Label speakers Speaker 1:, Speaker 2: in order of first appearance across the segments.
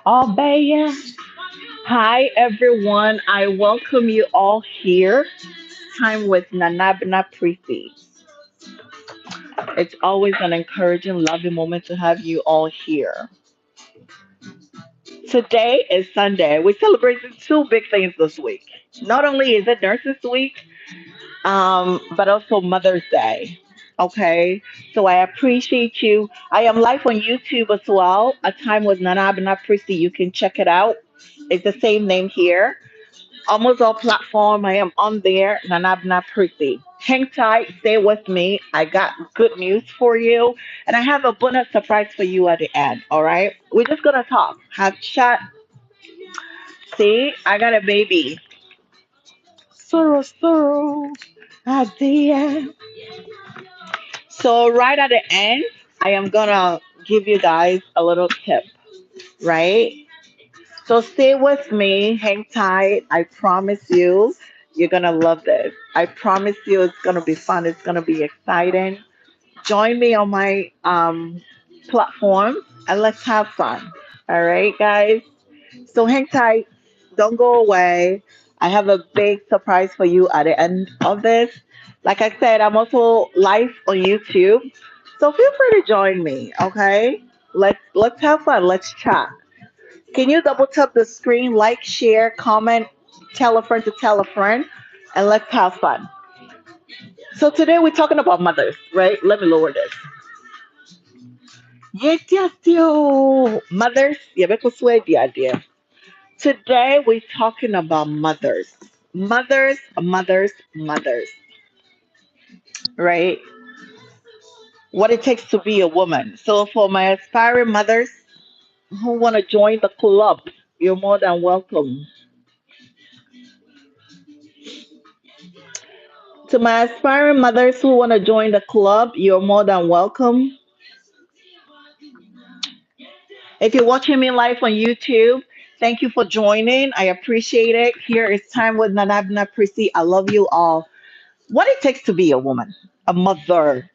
Speaker 1: Oh, Baya. Hi, everyone. I welcome you all here. Time with NanaAbenaPriscy. It's always an encouraging, loving moment to have you all here. Today is Sunday. We're celebrating two big things this week. Not only is it Nurses Week, but also Mother's Day. Okay, so I appreciate you. I am live on YouTube as well. A time with NanaAbenaPriscy. You can check it out. It's the same name here. Almost all platform. I am on there. Nanabna Pretty. Hang tight. Stay with me. I got good news for you. And I have a bonus surprise for you at the end. All right. We're just gonna talk. Have chat. See, I got a baby. Sorrow, sorrow. At the end. So right at the end, I am gonna give you guys a little tip, right? So stay with me, hang tight. I promise you, you're gonna love this. I promise you, it's gonna be fun. It's gonna be exciting. Join me on my platform and let's have fun. All right, guys. So hang tight. Don't go away. I have a big surprise for you at the end of this. Like I said, I'm also live on YouTube. So feel free to join me, okay? Let's have fun. Let's chat. Can you double tap the screen, like, share, comment, tell a friend to tell a friend, and let's have fun. So today we're talking about mothers, right? Let me lower this. Yes, yes, yo. Mothers, yeah, because we're the idea. Today we're talking about mothers. Mothers, mothers, mothers, right? What it takes to be a woman. So for my aspiring mothers who want to join the club, you're more than welcome. To my aspiring mothers who want to join the club, you're more than welcome. If you're watching me live on YouTube, thank you for joining. I appreciate it. Here is Time with Nanabna Prissy. I love you all. What it takes to be a woman, a mother,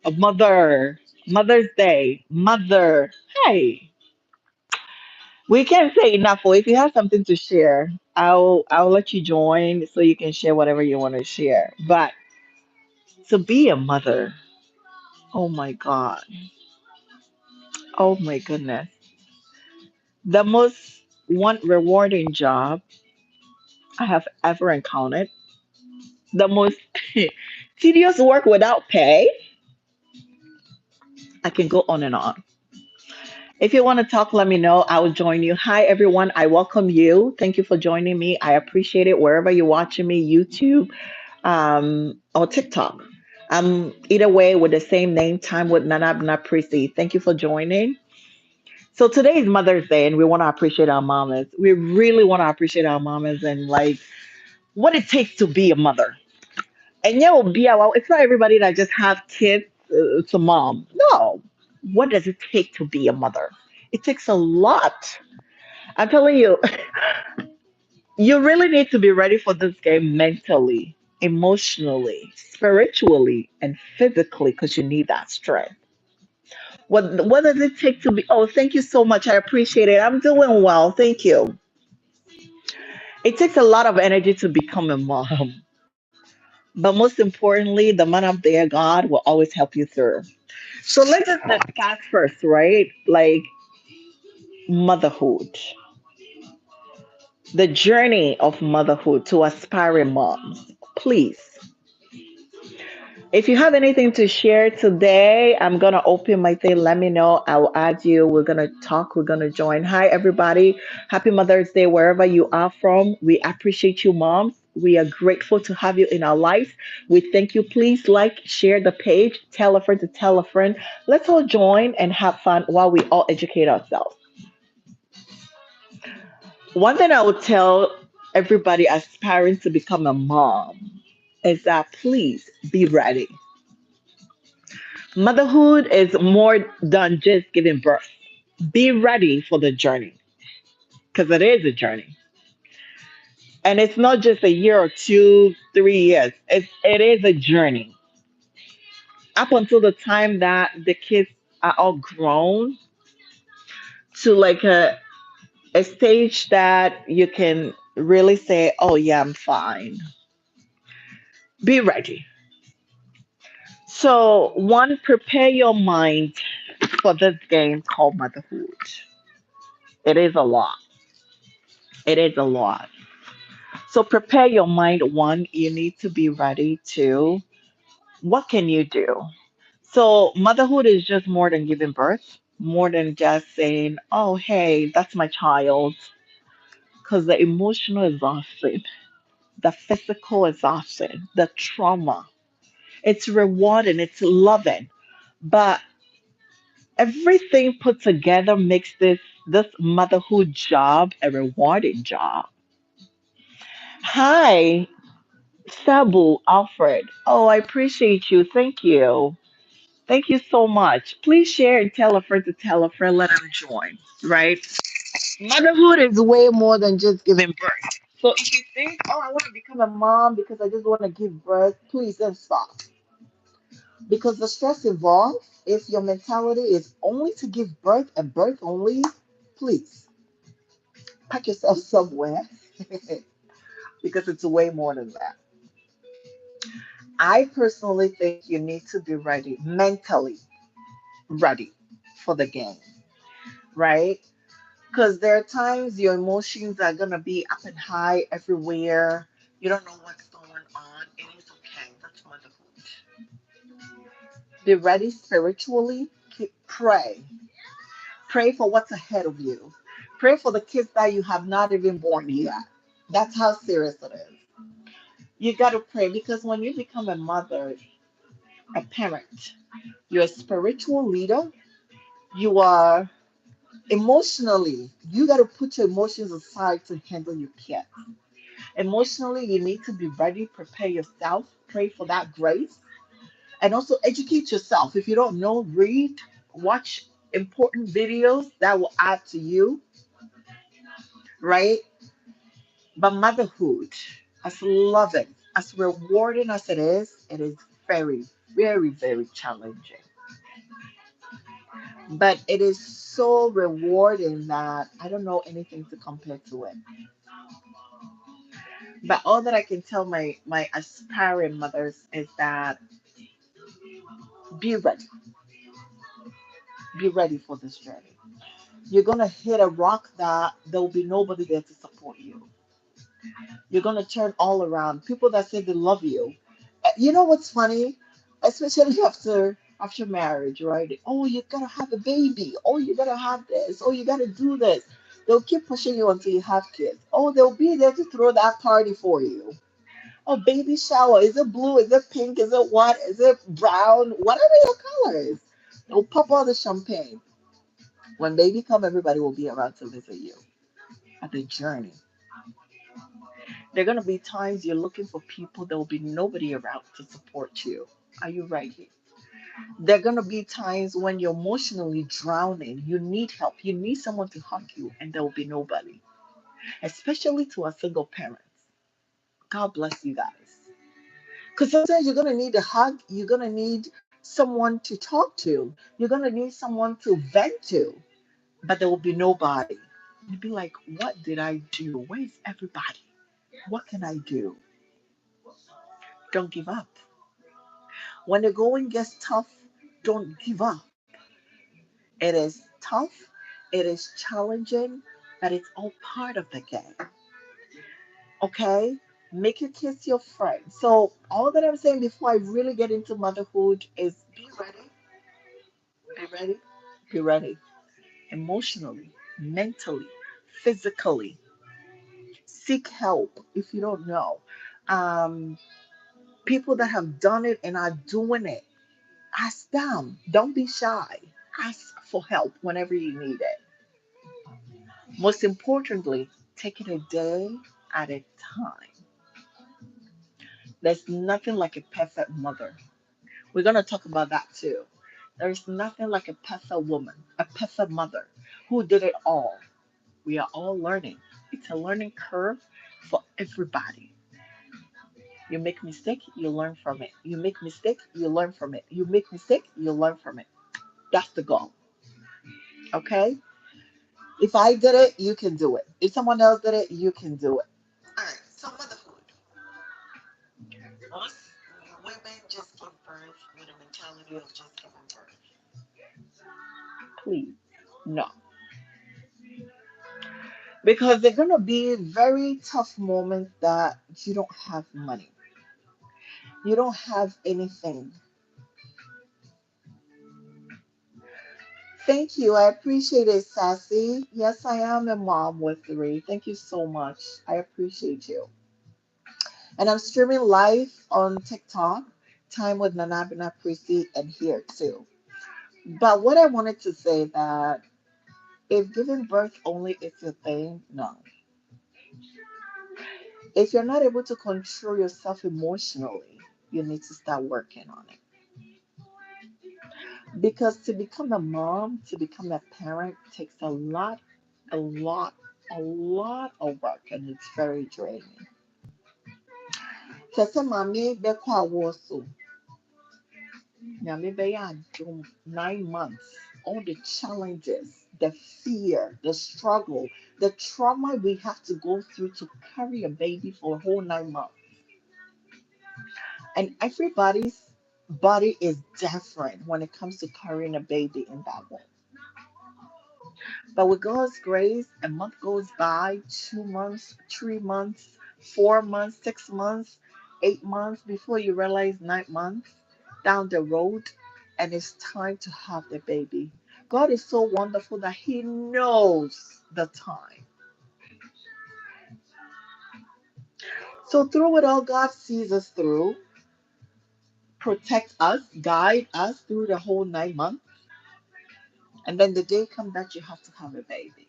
Speaker 1: Mother's Day, mother. Hey, we can't say enough. Or if you have something to share, I'll let you join so you can share whatever you want to share. But to be a mother, oh my God, oh my goodness, the most one rewarding job I have ever encountered, the most tedious work without pay. I can go on and on. If you want to talk, let me know. I will join you. Hi, everyone. I welcome you. Thank you for joining me. I appreciate it wherever you're watching me, YouTube or TikTok. Either way with the same name, Time with Nana Prissy. Thank you for joining. So today is Mother's Day, and we want to appreciate our mamas. We really want to appreciate our mamas and like what it takes to be a mother. And yeah, well, yeah, well, it's not everybody that just have kids to mom. No. What does it take to be a mother? It takes a lot. I'm telling you, you really need to be ready for this game mentally, emotionally, spiritually, and physically because you need that strength. What does it take to be? Oh, thank you so much. I appreciate it. I'm doing well. Thank you. It takes a lot of energy to become a mom. But most importantly, the man up there, God, will always help you through. So let's just discuss first, right? Like motherhood, the journey of motherhood to aspiring moms. Please, if you have anything to share today, I'm gonna open my thing. Let me know. I will add you. We're gonna talk. We're gonna join. Hi, everybody. Happy Mother's Day, wherever you are from. We appreciate you, moms. We are grateful to have you in our life. We thank you. Please like, share the page, tell a friend to tell a friend. Let's all join and have fun while we all educate ourselves. One thing I would tell everybody aspiring to become a mom is that please be ready. Motherhood is more than just giving birth. Be ready for the journey because it is a journey. And it's not just a year or two, 3 years. It is a journey. Up until the time that the kids are all grown to like a stage that you can really say, oh, yeah, I'm fine. Be ready. So, one, prepare your mind for this game called motherhood. It is a lot. It is a lot. So, prepare your mind. One, you need to be ready. Two, what can you do? So, motherhood is just more than giving birth, more than just saying, oh, hey, that's my child. Because the emotional exhaustion, the physical exhaustion, the trauma, it's rewarding, it's loving. But everything put together makes this motherhood job a rewarding job. Hi, Sabu Alfred. Oh, I appreciate you. Thank you. Thank you so much. Please share and tell a friend to tell a friend, let them join, right? Motherhood is way more than just giving birth. So if you think, oh, I want to become a mom because I just want to give birth, please don't stop. Because the stress involved, if your mentality is only to give birth and birth only, please pack yourself somewhere because it's way more than that. I personally think you need to be ready, mentally ready for the game, right? Because there are times your emotions are going to be up and high everywhere. You don't know what's going on. It is okay. That's motherhood. Be ready spiritually. Pray. Pray for what's ahead of you. Pray for the kids that you have not even born yet. That's how serious it is. You got to pray because when you become a mother, a parent, you're a spiritual leader. You are emotionally, you got to put your emotions aside to handle your kids. Emotionally, you need to be ready, prepare yourself, pray for that grace, and also educate yourself. If you don't know, read, watch important videos that will add to you, right? But motherhood, as loving, as rewarding as it is very, very, very challenging. But it is so rewarding that I don't know anything to compare to it. But all that I can tell my aspiring mothers is that be ready, be ready for this journey. You're gonna hit a rock that there will be nobody there to support you. You're gonna turn all around. People that say they love you. You know what's funny? Especially after marriage, right? Oh, you gotta have a baby. Oh, you gotta have this. Oh, you gotta do this. They'll keep pushing you until you have kids. Oh, they'll be there to throw that party for you. Oh, baby shower. Is it blue? Is it pink? Is it what? Is it brown? Whatever your color is. They'll pop all the champagne. When baby come, everybody will be around to visit you at the journey. There are gonna be times you're looking for people, there will be nobody around to support you. Are you ready? There are gonna be times when you're emotionally drowning, you need help, you need someone to hug you, and there will be nobody. Especially to our single parents. God bless you guys. Because sometimes you're gonna need a hug, you're gonna need someone to talk to, you're gonna need someone to vent to, but there will be nobody. You'd be like, what did I do? Where's everybody? What can I do? Don't give up. When the going gets tough, don't give up. It is tough, it is challenging, but it's all part of the game. Okay? Make your kids your friend. So, all that I'm saying before I really get into motherhood is be ready, be ready. Emotionally, mentally, physically. Seek help if you don't know. Um, People that have done it and are doing it, ask them. Don't be shy. Ask for help whenever you need it. Most importantly, take it a day at a time. There's nothing like a perfect mother. We're going to talk about that too. There's nothing like a perfect woman, a perfect mother who did it all. We are all learning. It's a learning curve for everybody. You make mistake, you learn from it. You make mistake, you learn from it. You make mistake, you learn from it. That's the goal. Okay?
Speaker 2: If I did it, you can do it. If someone else did it, you can do it. All right. So motherhood. Most women just give birth with a mentality of just giving birth.
Speaker 1: Please, no. Because they're going to be very tough moments that you don't have money, you don't have anything. Thank you. I appreciate it, Sassy. Yes, I am a mom with three. Thank you so much. I appreciate you. And I'm streaming live on TikTok, Time with NanaAbenaPriscy, and here too. But what I wanted to say that if giving birth only is your thing, no. If you're not able to control yourself emotionally, you need to start working on it. Because to become a mom, to become a parent takes a lot, a lot of work, and it's very draining. Sɛ maame bɛkɔ awoɔ so, nyame bɛyɛ adom 9 months, all the challenges, the fear, the struggle, the trauma we have to go through to carry a baby for a whole 9 months. And everybody's body is different when it comes to carrying a baby in that way. But with God's grace, a month goes by, 2 months, 3 months, 4 months, 6 months, 8 months, before you realize 9 months down the road, and it's time to have the baby. God is so wonderful that He knows the time. So through it all, God sees us through, protect us, guide us through the whole 9 months, and then the day comes that you have to have a baby.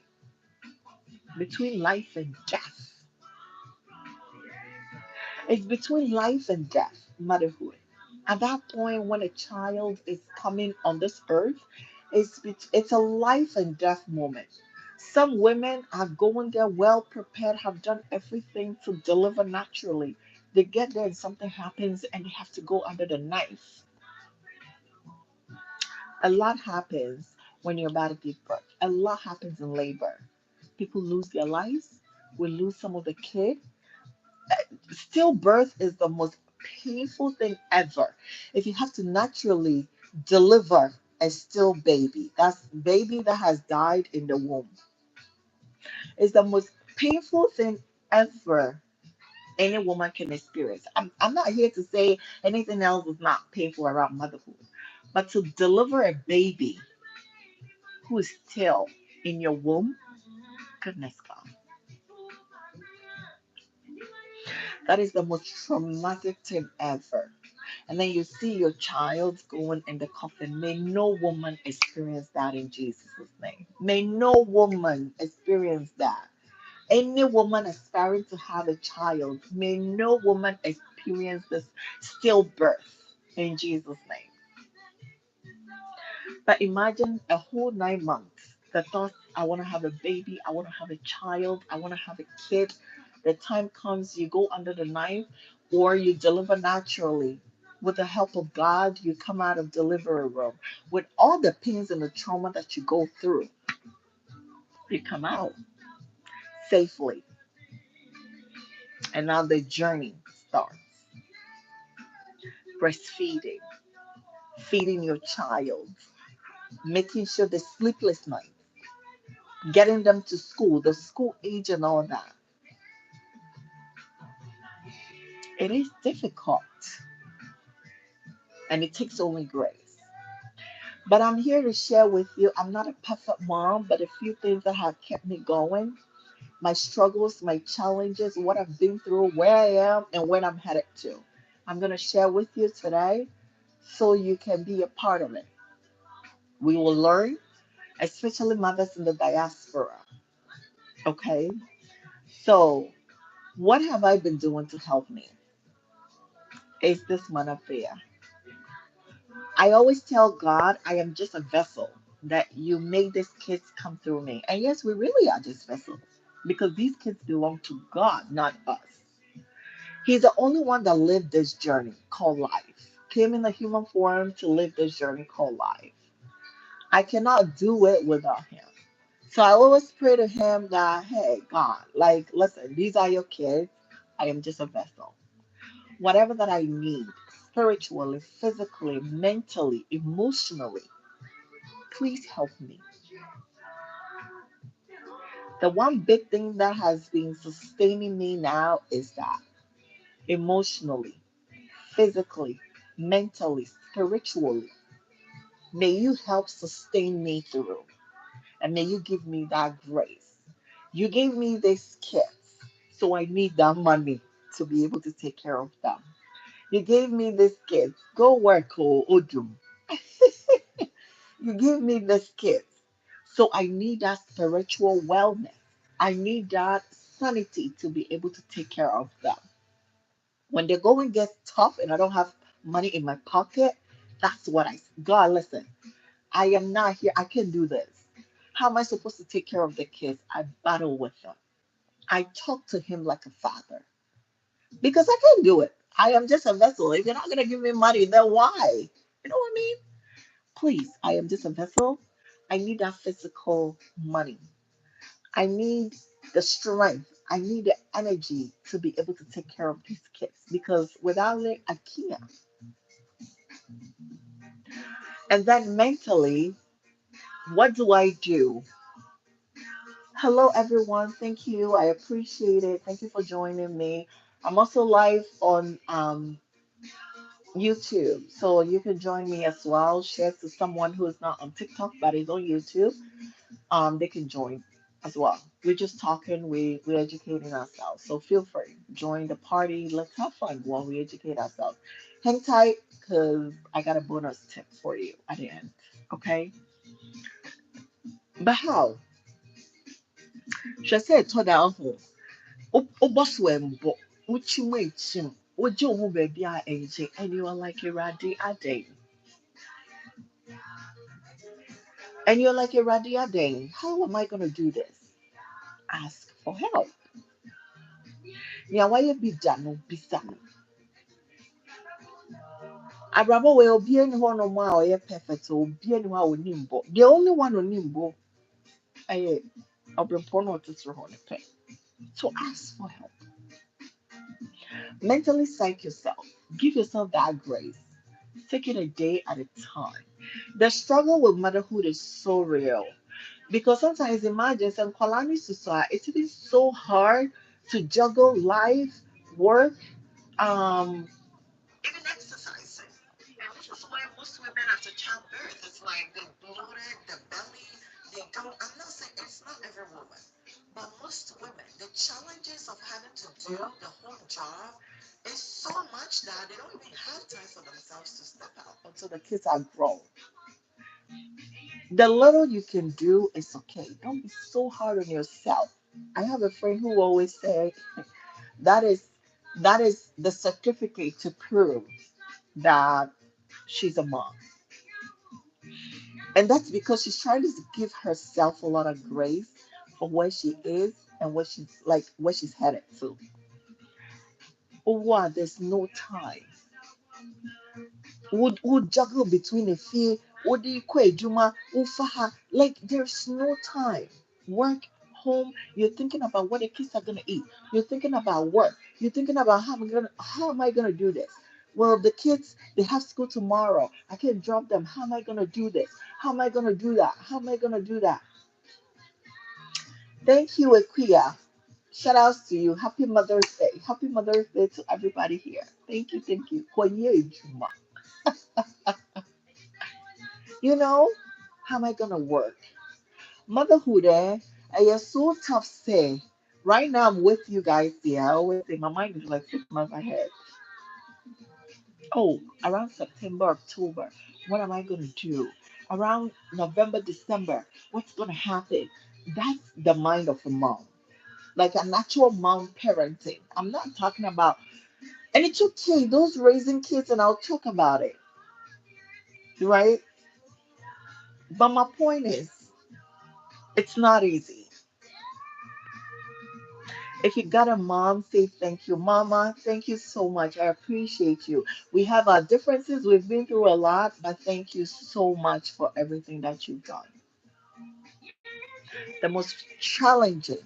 Speaker 1: Between life and death. It's between life and death, motherhood. At that point, when a child is coming on this earth, it's a life and death moment. Some women are going there well prepared, have done everything to deliver naturally. They get there and something happens and they have to go under the knife. A lot happens when you're about to give birth. A lot happens in labor. People lose their lives. We lose some of the kids. Stillbirth is the most painful thing ever. If you have to naturally deliver a still baby, that's baby that has died in the womb, it's the most painful thing ever any woman can experience. I'm not here to say anything else is not painful around motherhood, but to deliver a baby who is still in your womb, goodness God, that is the most traumatic thing ever. And then you see your child going in the coffin. May no woman experience that in Jesus' name. May no woman experience that. Any woman aspiring to have a child, may no woman experience this stillbirth in Jesus' name. But imagine a whole 9 months. The thought, I want to have a baby, I want to have a child, I want to have a kid. The time comes, you go under the knife, or you deliver naturally. With the help of God, you come out of delivery room. With all the pains and the trauma that you go through, you come out safely. And now the journey starts. Breastfeeding, feeding your child, making sure the sleepless nights, getting them to school, the school age and all that. It is difficult and it takes only grace. But I'm here to share with you. I'm not a perfect mom, but a few things that have kept me going, my struggles, my challenges, what I've been through, where I am, and where I'm headed to. I'm going to share with you today so you can be a part of it. We will learn, especially mothers in the diaspora. Okay? So, what have I been doing to help me? Is this man up there? I always tell God I am just a vessel, that you made these kids come through me. And yes, we really are just vessels because these kids belong to God, not us. He's the only one that lived this journey called life, came in the human form to live this journey called life. I cannot do it without him.
Speaker 2: So I always pray to him that, hey, God, like, listen, these are your kids. I am just a vessel. Whatever that I need, spiritually, physically, mentally, emotionally, please help me. The one big thing that has been sustaining me now is that emotionally, physically, mentally, spiritually, may you help sustain me through and may you give me that grace. You gave me these kids, so I need that money to be able to take care of them. You gave me these kids. Go work, oh, Odum. You gave me these kids. So I need that spiritual wellness. I need that sanity to be able to take care of them. When the going gets tough and I don't have money in my pocket, that's what God, listen, I am not here. I can do this. How am I supposed to take care of the kids? I battle with them. I talk to him like a father because I can do it. I am just a vessel. If you're not going to give me money, then why? You know what I mean? Please, I am just a vessel. I need that physical money. I need the strength. I need the energy to be able to take care of these kids because without it, I can't. And then mentally, what do I do? Hello, everyone. Thank you. I appreciate it. Thank you for joining me. I'm also live on YouTube, so you can join me as well. Share to someone who is not on TikTok but is on YouTube. They can join as well. We're just talking. We're educating ourselves. So feel free, join the party. Let's have fun while we educate ourselves. Hang tight, cause I got a bonus tip for you at the end. Okay? But how? Should I say it down home? Oboswembo, Uchiwechim, Ojo baby AJ, and you are like a radi ade. And you're like a radi ade. How am I gonna do this? Ask for help. Yeah, why you be done? Be done. Abrabo will be any one of my or perfect or be anyone with nimbo. The only one on nimbo, I Obrampono to throw on a pen. So ask for help. Mentally psych yourself. Give yourself that grace. Take it a day at a time. The struggle with motherhood is so real because sometimes imagine some Kwalani society, it's been so hard to juggle life, work, um, even exercising. And this is why most women after childbirth, it's like they bloated, the belly, they don't, I'm not saying it's not every woman, but most women, the challenges of having to do the home job is so much that they don't even have time for themselves to step out until the kids are grown. The little you can do is okay. Don't be so hard on yourself. I have a friend who always say that is that is the certificate to prove that she's a mom. And that's because she's trying to give herself a lot of grace for where she is and where she's headed to. Oh wow, there's no time. Would juggle between a few, would you quit Juma, Ufaha, like there's no time. Work, home, you're thinking about what the kids are gonna eat. You're thinking about work. You're thinking about how am I gonna do this? Well, the kids they have school tomorrow. I can drop them. How am I gonna do this? How am I gonna do that? How am I gonna do that? Thank you, Akuya. Shout outs to you. Happy Mother's Day. Happy Mother's Day to everybody here. Thank you, thank you. Kwenye Juma. You know, how am I gonna work? Motherhood, is so tough say. Right now I'm with you guys here. I always say my mind is like 6 months ahead. Oh, around September, October, what am I gonna do? Around November, December, what's gonna happen? That's the mind of a mom. Like a natural mom parenting. I'm not talking about and it's okay, those raising kids and I'll talk about it, right? But my point is, it's not easy. If you got a mom, say thank you. Mama, thank you so much. I appreciate you. We have our differences. We've been through a lot, but thank you so much for everything that you've done. the most challenging.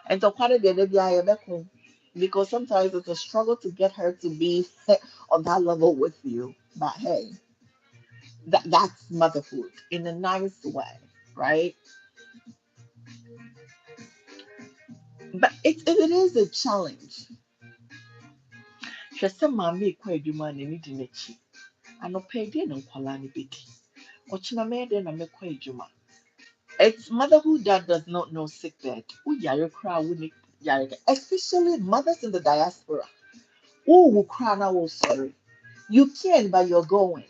Speaker 2: And so quite a bit because sometimes it's a struggle to get her to be on that level with you. But hey, that's motherhood in a nice way, right? But it is a challenge. Hwɛ sɛ maame ekɔ adwuma a n'ani di n'akyi. Anɔpa yi deɛ na nkwalaa no bɛdi. Ɔkyena mɛyɛ dɛn na mɛkɔ adwuma. It's motherhood that does not know sick bed. Woyare koraa a wonni yare especially mothers in the diaspora. Wowu koraa na woresɔre. You can, but you're going.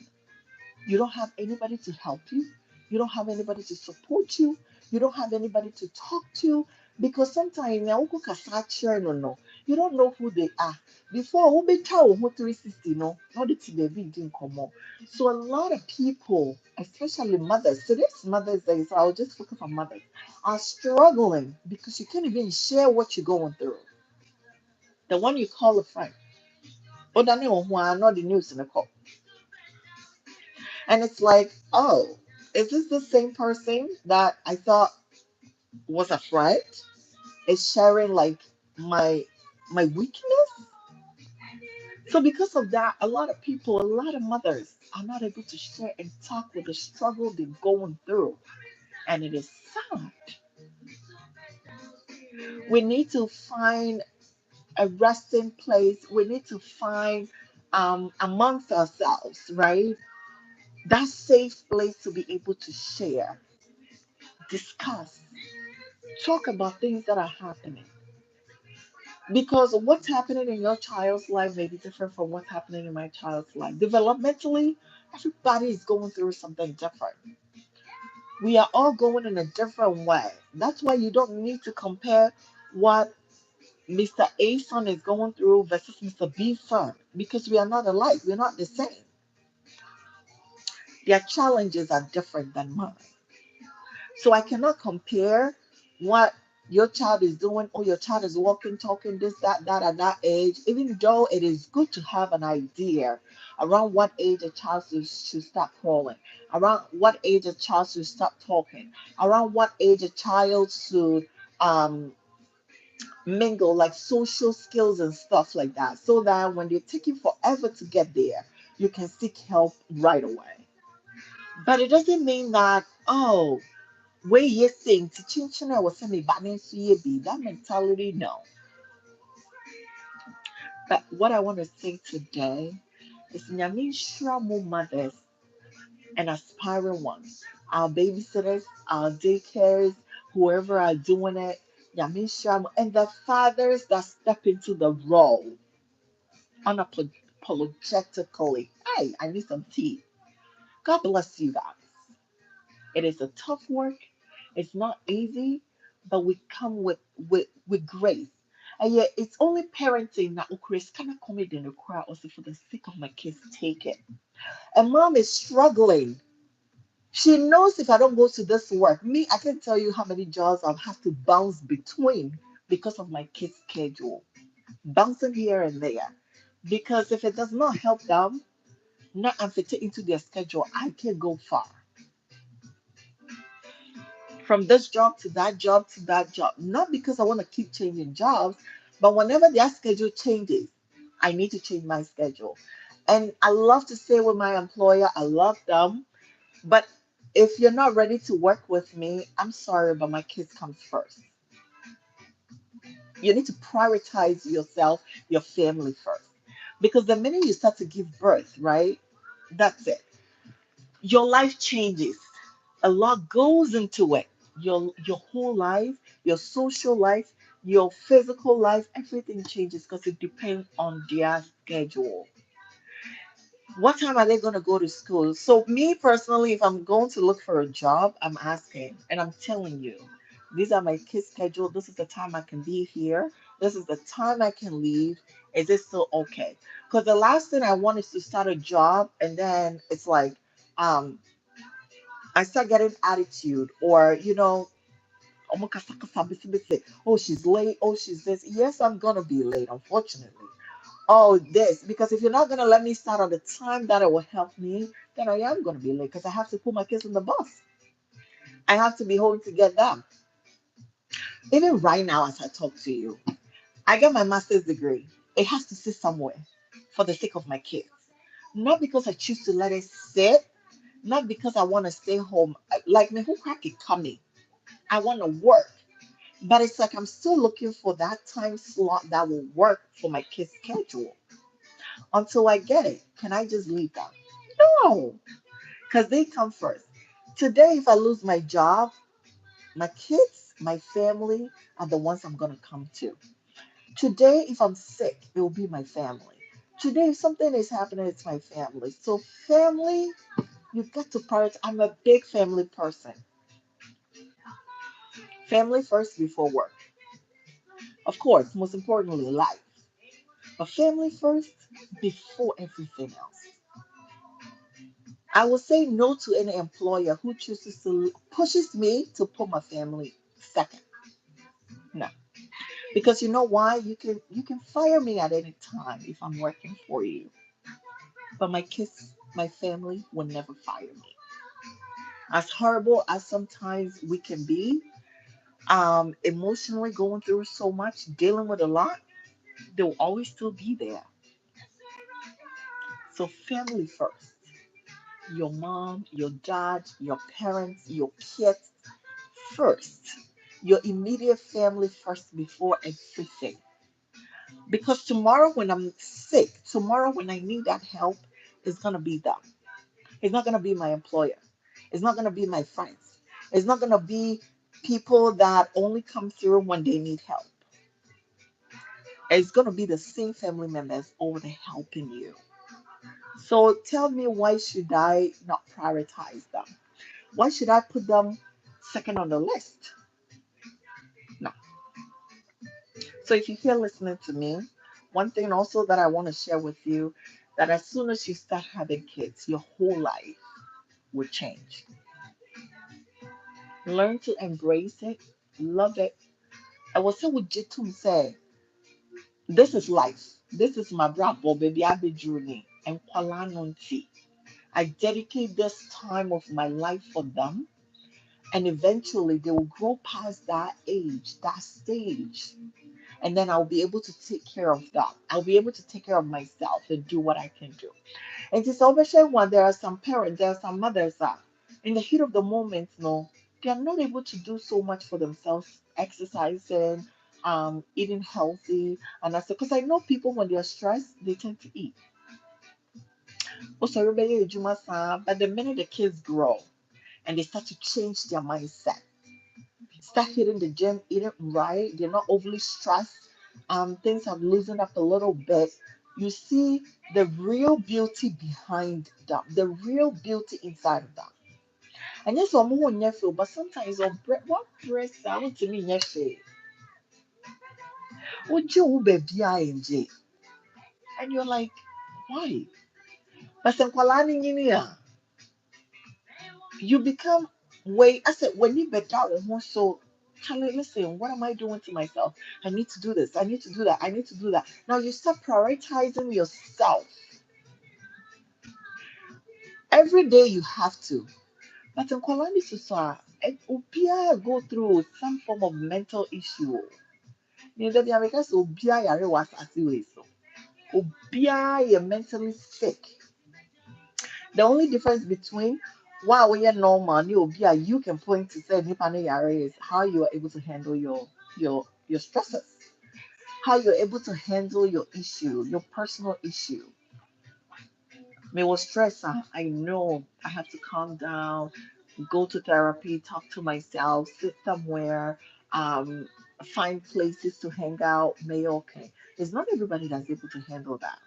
Speaker 2: You don't have anybody to help you. You don't have anybody to support you. You don't have anybody to talk to because sometimes no, you don't know who they are. Before we be told who 360 no, not the baby didn't come up. So a lot of people, especially mothers, today's Mother's Day, so I'll just focus on mothers, are struggling because you can't even share what you're going through. The one you call a friend. Or not the news in the call. And it's like, oh, is this the same person that I thought was a friend? Is sharing like my my weakness? So because of that, a lot of people, a lot of mothers are not able to share and talk with the struggle they're going through. And it is sad. We need to find a resting place. We need to find amongst ourselves, right? That safe place to be able to share, discuss, talk about things that are happening. Because what's happening in your child's life may be different from what's happening in my child's life. Developmentally, everybody is going through something different. We are all going in a different way. That's why you don't need to compare what Mr. A's son is going through versus Mr. B's son because we are not alike. We're not the same. Their challenges are different than mine. So I cannot compare what your child is doing or your child is walking, talking, this, that at that age, even though it is good to have an idea around what age a child should start crawling, around what age a child should start talking, around what age a child should um, mingle, like social skills and stuff like that, so that when they're taking forever to get there, you can seek help right away. But it doesn't mean that, oh, way you saying to chinchina was semi banning be that mentality, no. But what I want to say today is Nyamin Shramu mothers and aspiring ones, our babysitters, our daycares, whoever are doing it, Nyamin Shramu, and the fathers that step into the role unapologetically. Hey, I need some tea. God bless you guys. It is a tough work. It's not easy, but we come with grace. And yet it's only parenting that Chris cannot come in the crowd also for the sake of my kids take it. And mom is struggling. She knows if I don't go to this work, me, I can tell you how many jobs I've had to bounce between because of my kids' schedule. Bouncing here and there. Because if it does not help them, not fit into their schedule, I can't go far. From this job to that job to that job. Not because I want to keep changing jobs, but whenever their schedule changes, I need to change my schedule. And I love to stay with my employer. I love them. But if you're not ready to work with me, I'm sorry, but my kids comes first. You need to prioritize yourself, your family first. Because the minute you start to give birth, right? That's it. Your life changes. A lot goes into it. Your whole life, your social life, your physical life, everything changes because it depends on their schedule. What time are they going to go to school? So me personally, if I'm going to look for a job, I'm asking and I'm telling you, these are my kids' schedule. This is the time I can be here. This is the time I can leave. Is it still okay? Because the last thing I want is to start a job and then it's like, um, I start getting attitude or, "Omo kasa kasa bisi bisi. Oh, she's late. Oh, she's this. Yes, I'm going to be late, unfortunately. Oh, this. Because if you're not going to let me start on the time that it will help me, then I am going to be late because I have to put my kids in the bus. I have to be home to get them. Even right now, as I talk to you, I got my master's degree. It has to sit somewhere for the sake of my kids. Not because I choose to let it sit, not because I want to stay home. Like me, who crack it coming? I want to work. But it's like I'm still looking for that time slot that will work for my kids' schedule. Until I get it, can I just leave them? No, because they come first. Today, if I lose my job, my kids, my family are the ones I'm going to come to. Today, if I'm sick, it will be my family. Today, if something is happening, it's my family. So, family, you got to prioritize. I'm a big family person. Family first before work. Of course, most importantly, life. But family first before everything else. I will say no to any employer who chooses to pushes me to put my family second. No. Because you know why? You can fire me at any time if I'm working for you. But my kids, my family will never fire me. As horrible as sometimes we can be, emotionally going through so much, dealing with a lot, they'll always still be there. So family first. Your mom, your dad, your parents, your kids first. Your immediate family first before everything. Because tomorrow when I'm sick, tomorrow when I need that help, it's gonna be them. It's not gonna be my employer. It's not gonna be my friends. It's not gonna be people that only come through when they need help. It's gonna be the same family members over there helping you. So tell me, why should I not prioritize them? Why should I put them second on the list? No. So if you're here listening to me, one thing also that I want to share with you, that as soon as you start having kids, your whole life will change. Learn to embrace it, love it. I was say with Jitum say, this is life. This is my brabo baby Abby journey and kwalanonti. I dedicate this time of my life for them, and eventually they will grow past that age, that stage, and then I'll be able to take care of them. I'll be able to take care of myself and do what I can do. And it's obviously when there are some parents, there are some mothers that in the heat of the moment, no, they are not able to do so much for themselves, exercising, eating healthy, and that's because I know people when they are stressed, they tend to eat. Also, everybody but the minute the kids grow and they start to change their mindset, start hitting the gym, eating right, they're not overly stressed, things have loosened up a little bit. You see the real beauty behind them, the real beauty inside of them. And yes, I'm more feel, but sometimes on what breast I want to mean yes, would you baby ING? And you're like, why? But some you become way I said when you better more so Charlie, listen, what am I doing to myself? I need to do this, I need to do that, I need to do that. Now you start prioritizing yourself. Every day you have to. But in Kwalani Susa, Ubia go through some form of mental issue. Neither the Americans Ubia Yare was as you so. Ubia you're mentally sick. The only difference between wow we are normal and you can point to say nipa ne yare is how you are able to handle your stresses, how you're able to handle your issue, your personal issue. Me was stress. I know I have to calm down, go to therapy, talk to myself, sit somewhere, um, find places to hang out. May okay. It's not everybody that's able to handle that.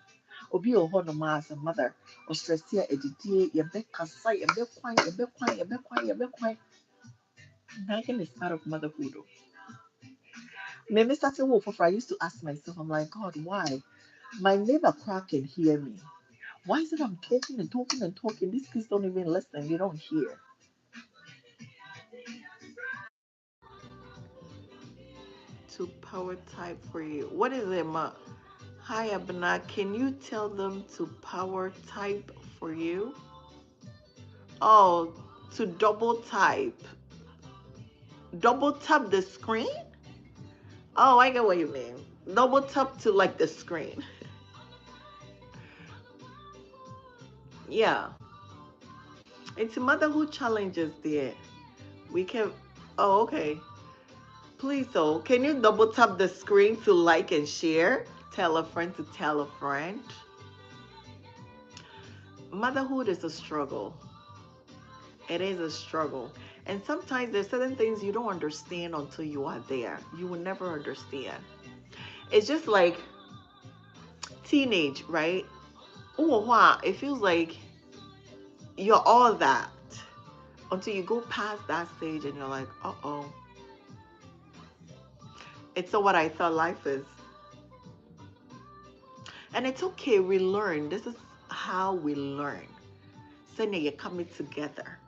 Speaker 2: Obi wɔ hɔnom a as a mother ɔstrɛse a ɛdidie yɛbɛkasa yɛbɛkwan yɛbɛkwan yɛbɛkwan yɛbɛkwan. Nagging is part of motherhood. Maybe starting with I used to ask myself, I'm like, God, why? My neighbor crack can hear me. Why is it I'm talking and talking and talking? These kids don't even listen, they don't hear. To power type for you. What is it, Ma? Hi Abna, can you tell them to power type for you? Oh, to double type. Double tap the screen? Oh, I get what you mean. Double tap to like the screen. Yeah. It's motherhood challenges there. We can. Oh, okay. Please, so can you double tap the screen to like and share? Tell a friend to tell a friend. Motherhood is a struggle. It is a struggle. And sometimes there's certain things you don't understand until you are there. You will never understand. It's just like teenage, right? Oh, wow. It feels like you're all that until you go past that stage and you're like, uh-oh. It's not what I thought life is. And it's okay, we learn. This is how we learn. Saying you're coming together.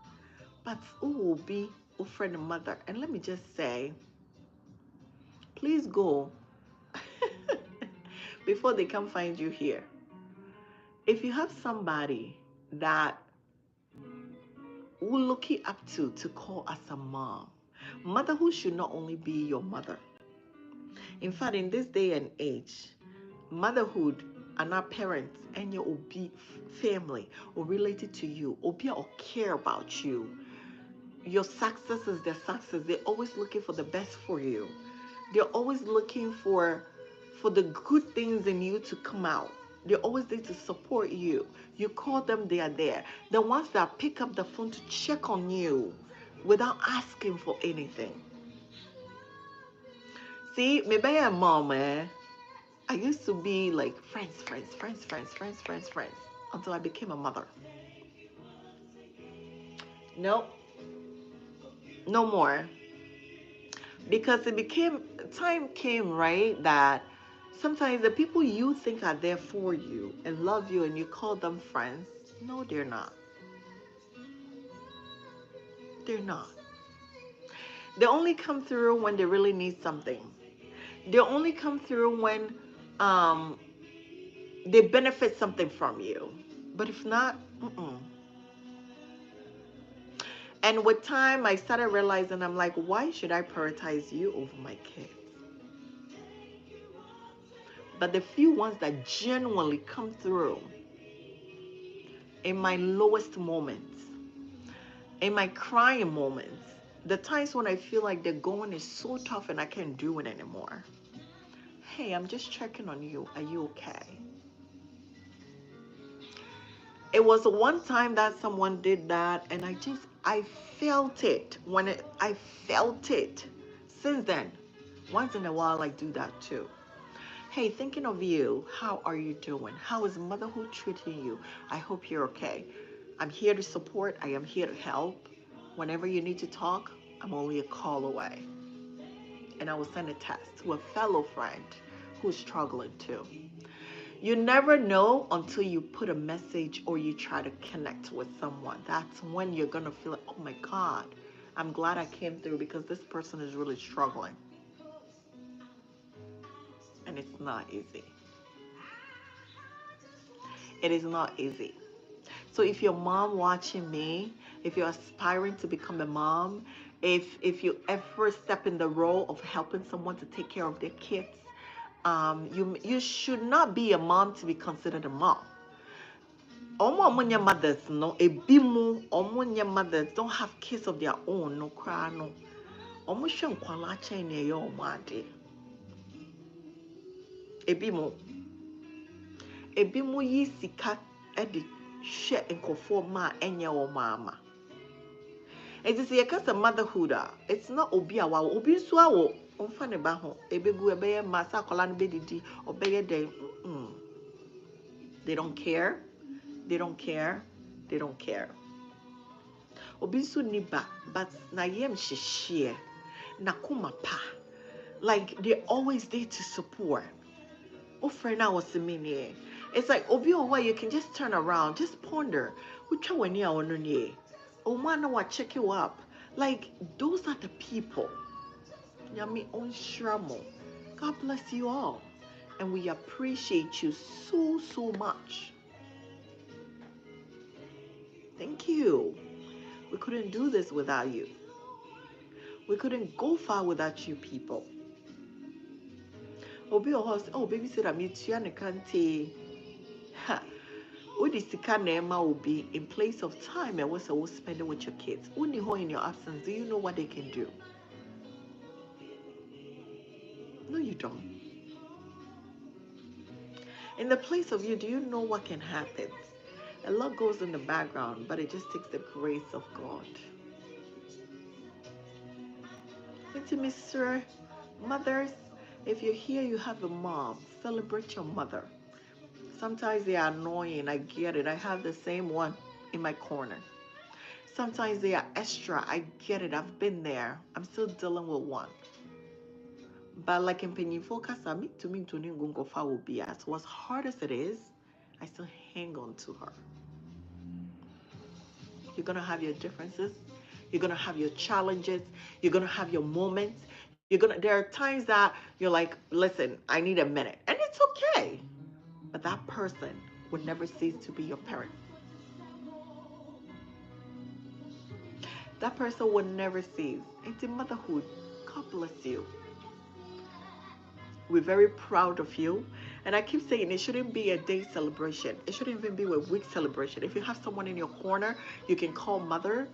Speaker 2: But who will be a friend and mother? And let me just say, please go before they come find you here. If you have somebody that will look you up to call as a mom, motherhood should not only be your mother. In fact, in this day and age, motherhood and our parents and your obi family or related to you, obi or care about you. Your success is their success. They're always looking for the best for you. They're always looking for the good things in you to come out. They're always there to support you. You call them, they are there. The ones that pick up the phone to check on you without asking for anything. See, maybe a mom, I used to be like friends until I became a mother. Nope, no more. Because it became, time came, right, that sometimes the people you think are there for you and love you and you call them friends, no, they're not. They're not. They only come through when they really need something. They only come through when um, they benefit something from you. But if not, mm-mm. And with time, I started realizing, I'm like, why should I prioritize you over my kids? But the few ones that genuinely come through in my lowest moments, in my crying moments, the times when I feel like the going is so tough and I can't do it anymore. Hey, I'm just checking on you. Are you okay? It was one time that someone did that, and I felt it I felt it. Since then, once in a while, I do that too. Hey, thinking of you, how are you doing? How is motherhood treating you? I hope you're okay. I'm here to support. I am here to help. Whenever you need to talk, I'm only a call away. And I will send a text to a fellow friend who's struggling too. You never know until you put a message or you try to connect with someone. That's when you're going to feel like, oh my God, I'm glad I came through because this person is really struggling. And it's not easy. It is not easy. So if you're mom watching me, if you're aspiring to become a mom, if you ever step in the role of helping someone to take care of their kids, you should not be a mom to be considered a mom. Omo mothers no ebi mu omo mothers don't have kids of their own no cry no. Omo hwe nkwala chen na ye omo ade. Ebi mu yi sika e de hwe nkofo ma enye omo ama. It is a case of motherhood. It's not obi awa obi so awo omfa ne ba ho ebegu ebeye masa kola no bedidi obeye dem. They don't care. They don't care. They don't care. Obi so niba but na yem shishie na kuma pa. Like they're always there to support. Oh, friend, now what's the meaning? It's like obi owa you can just turn around, just ponder. Ucha weni a ono nie. Oh man, I check you up. Like those are the people. Yami on shramo. God bless you all. And we appreciate you so much. Thank you. We couldn't do this without you. We couldn't go far without you people. Obi or host, oh, babysitter, me too, and can't. Ha. Udi sika na ema will be in place of time and what's always spending with your kids. Uni ho in your absence, do you know what they can do? No, you don't. In the place of you, do you know what can happen? A lot goes in the background, but it just takes the grace of God. It's Mr. Mothers, if you're here, you have a mom, celebrate your mother. Sometimes they are annoying, I get it. I have the same one in my corner. Sometimes they are extra, I get it. I've been there. I'm still dealing with one. But like in Penyifo Kasa, me to me to Ningungofa will be as. So as hard as it is, I still hang on to her. You're gonna have your differences. You're gonna have your challenges. You're gonna have your moments. There are times that you're like, listen, I need a minute. And it's okay. But that person would never cease to be your parent. That person would never cease. It's in motherhood. God bless you. We're very proud of you. And I keep saying it shouldn't be a day celebration. It shouldn't even be a week celebration. If you have someone in your corner, you can call mother.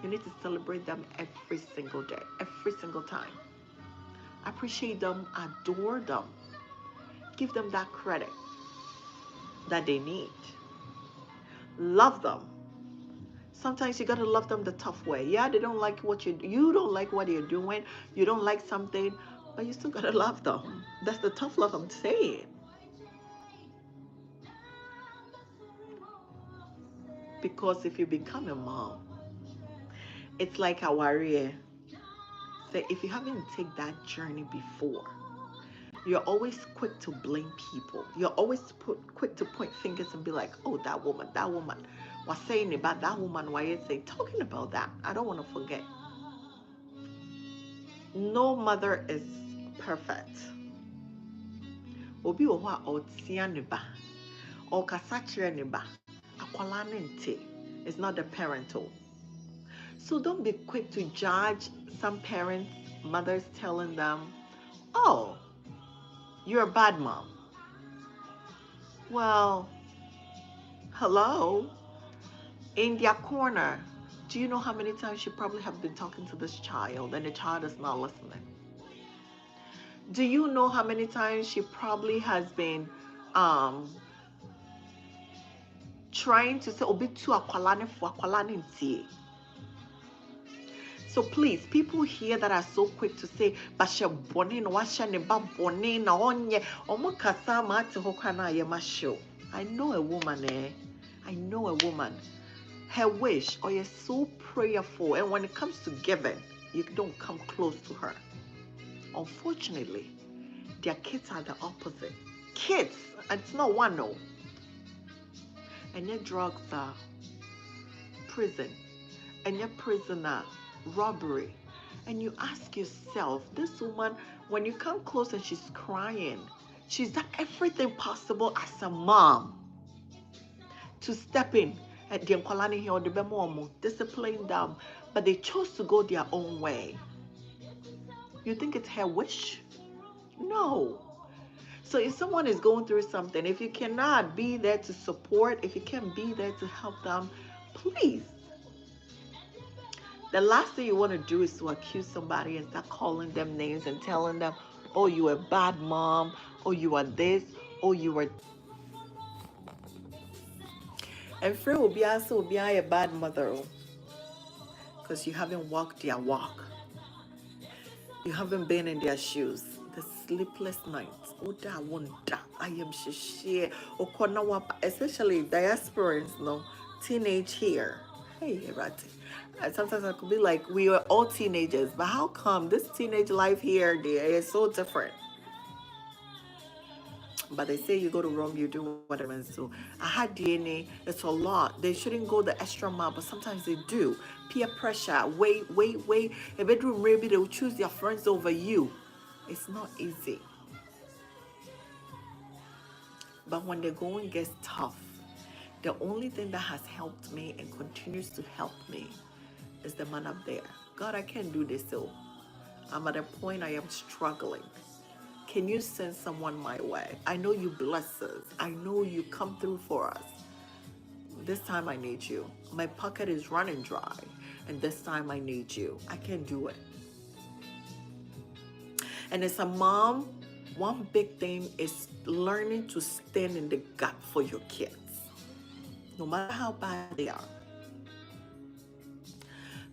Speaker 2: You need to celebrate them every single day, every single time. Appreciate them, adore them. Give them that credit that they need. Love them. Sometimes you gotta love them the tough way. Yeah, they don't like what you don't like what you're doing. You don't like something, but you still gotta love them. That's the tough love I'm saying. Because if you become a mom, it's like a warrior. Say if you haven't taken that journey before, you're always quick to blame people. You're always quick to point fingers and be like, oh, that woman was saying about that woman. Why is they talking about that? I don't want to forget. No mother is perfect. Obi wo ho a otia ne ba, or kasa kire ne ba, akwala ne nte. It's not the parental. So don't be quick to judge some parents, mothers telling them, oh, you're a bad mom. Well, hello. In their corner, do you know how many times you probably have been talking to this child and the child is not listening? Do you know how many times she probably has been um, trying to say, Obitu akwalane fu akwalane ntie. So please, people here that are so quick to say, Basha bone no washa ne ba bone na onye omo kasa ma ate ho kwa na ye ma show. I know a woman I know a woman. Her wish or you're so prayerful, and when it comes to giving, you don't come close to her. Unfortunately, their kids are the opposite. Kids, and it's not one no. And your drugs are prison, and your prisoner robbery. And you ask yourself, this woman, when you come close and she's crying, she's done everything possible as a mom to step in at the Nkwalani here or the Bemomo, discipline them, but they chose to go their own way. You think it's her wish? No. So if someone is going through something, if you cannot be there to support, if you can't be there to help them, please. The last thing you want to do is to accuse somebody and start calling them names and telling them, oh, you are a bad mom, oh, you are this, oh, you are. And Frey will be also be a bad mother because you haven't walked their walk. You haven't been in their shoes. The sleepless nights. Oda wonder. I am shishie. Especially diasporans, no teenage here. Hey, Erati. Sometimes I could be like, we are all teenagers, but how come this teenage life here, there, is so different? But they say you go to Rome, you do whatever. So I had DNA. It's a lot. They shouldn't go the extra mile, but sometimes they do. Peer pressure. Wait. A bedroom, maybe they will choose their friends over you. It's not easy. But when the going gets tough, the only thing that has helped me and continues to help me is the man up there. God, I can't do this, so
Speaker 3: I'm at a point I am struggling. Can you send someone my way? I know you bless us. I know you come through for us. This time I need you. My pocket is running dry, and this time I need you. I can't do it. And as a mom, one big thing is learning to stand in the gap for your kids, no matter how bad they are.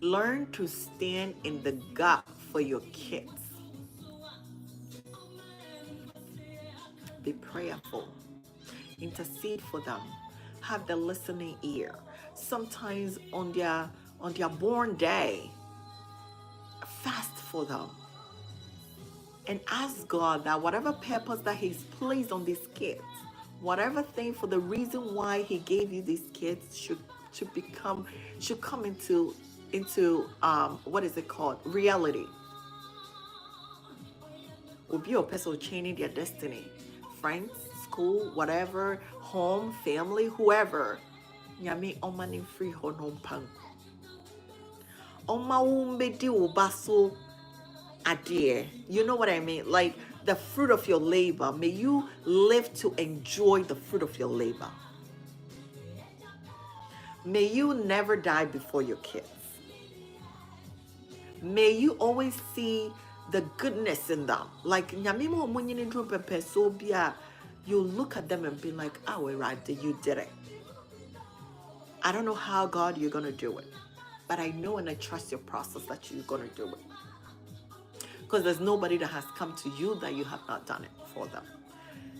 Speaker 3: Learn to stand in the gap for your kids. Be prayerful. Intercede for them. Have the listening ear. Sometimes on their born day, fast for them. And ask God that whatever purpose that He's placed on these kids, whatever thing for the reason why He gave you these kids should come into what is it called? Reality. Will be a person changing their destiny. Friends, school, whatever, home, family, whoever. Nyame omani free honom pang. Oma umbe di ubaso adie. You know what I mean? Like the fruit of your labor. May you live to enjoy the fruit of your labor. May you never die before your kids. May you always see the goodness in them. Like you look at them and be like, oh, right, you did it. I don't know how, God, you're going to do it. But I know and I trust your process that you're going to do it. Because there's nobody that has come to you that you have not done it for them.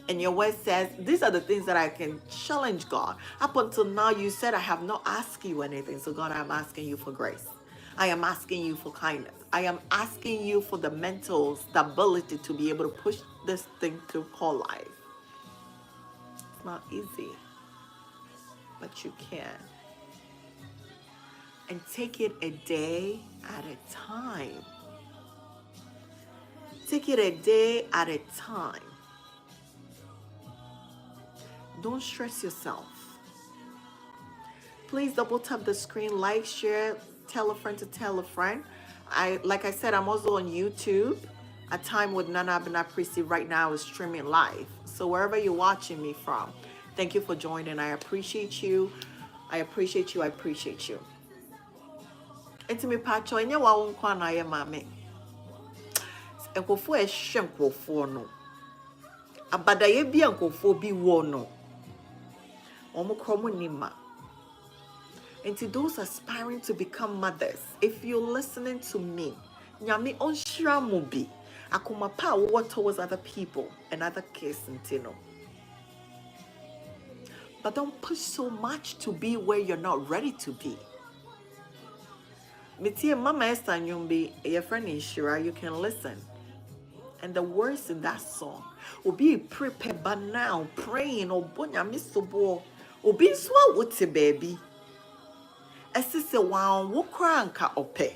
Speaker 3: And your word says, these are the things that I can challenge God. Up until now, you said I have not asked you anything. So God, I'm asking you for grace. I am asking you for kindness. I am asking you for the mental stability to be able to push this thing to call life. It's not easy, but you can. And take it a day at a time. Take it a day at a time. Don't stress yourself. Please double tap the screen, like, share, tell a friend to tell a friend. Like I said, I'm also on YouTube. A Time with NanaAbenaPriscy right now is streaming live. So wherever you're watching me from, thank you for joining. I appreciate you. I appreciate you. I appreciate you. Intimi pacho enye wa wonkwa na ye mame. Enkofo ehwe nkofo no. Abadaye bi enkofo bi wo no. Omo kromo nima. And to those aspiring to become mothers, if you're listening to me, nyame onshira mo bi akoma pa wo towards other people and other kids ntino. But don't push so much to be where you're not ready to be. Mitie Mama Esther Nyumbi, your friend Ishira, you can listen. And the words in that song will be prepared by now, praying, or bonya misobo, or be swell with the baby. Esise wan wo kranka ope.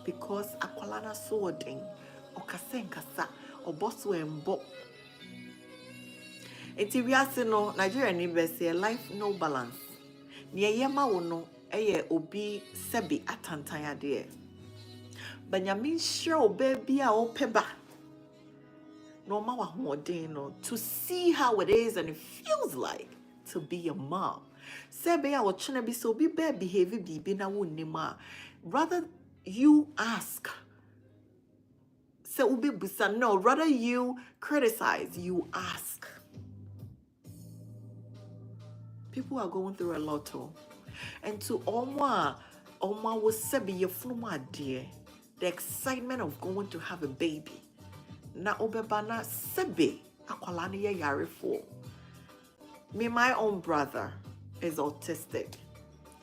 Speaker 3: Because akwalana swording, or kasenkasa, or boss wembo. Enti wiase no Nigeria ni bese life no balance. Niye yema wono eye obi sebi atantanya de. Benjamin sure baby a opeba. No matter what no to see how it is and it feels like to be a mom. Sebe a wachina be so be bad behavior be na wunima. Rather you ask. Se ubi busa no. Rather you criticize, you ask. People are going through a lot too. And to Oma was sebi your fluma dear. The excitement of going to have a baby. Na obebana sebe akwalani ye yare for. Me, my own brother is autistic.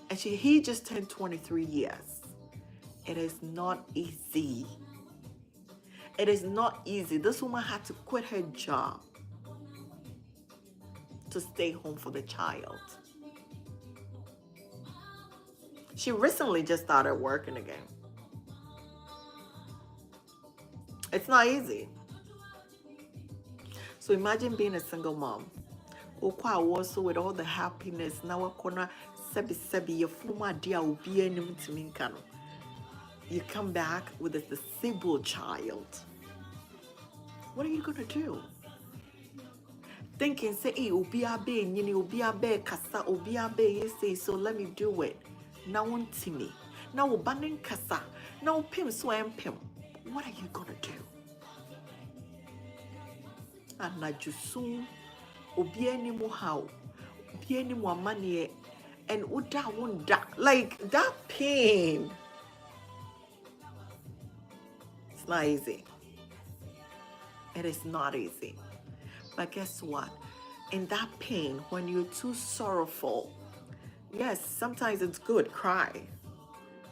Speaker 3: And he just turned 23 years. It is not easy. It is not easy. This woman had to quit her job to stay home for the child. She recently just started working again. It's not easy. So imagine being a single mom. Also with all the happiness. Now we're gonna sebi your fluma dia ubi enim timinkano. you come back with a disabled child. What are you gonna do? Thinking say, hey, obi abe nyini, obi abe kasa, obi abe say, so let me do it. Now on me. Now banning kasa. Now pim swam pim. What are you gonna do? And na jusun, obi any mo how, obi any mo money, and uda wunda. Like that pain. It's not easy. It is not easy. But guess what? In that pain, when you're too sorrowful, yes, sometimes it's good, cry.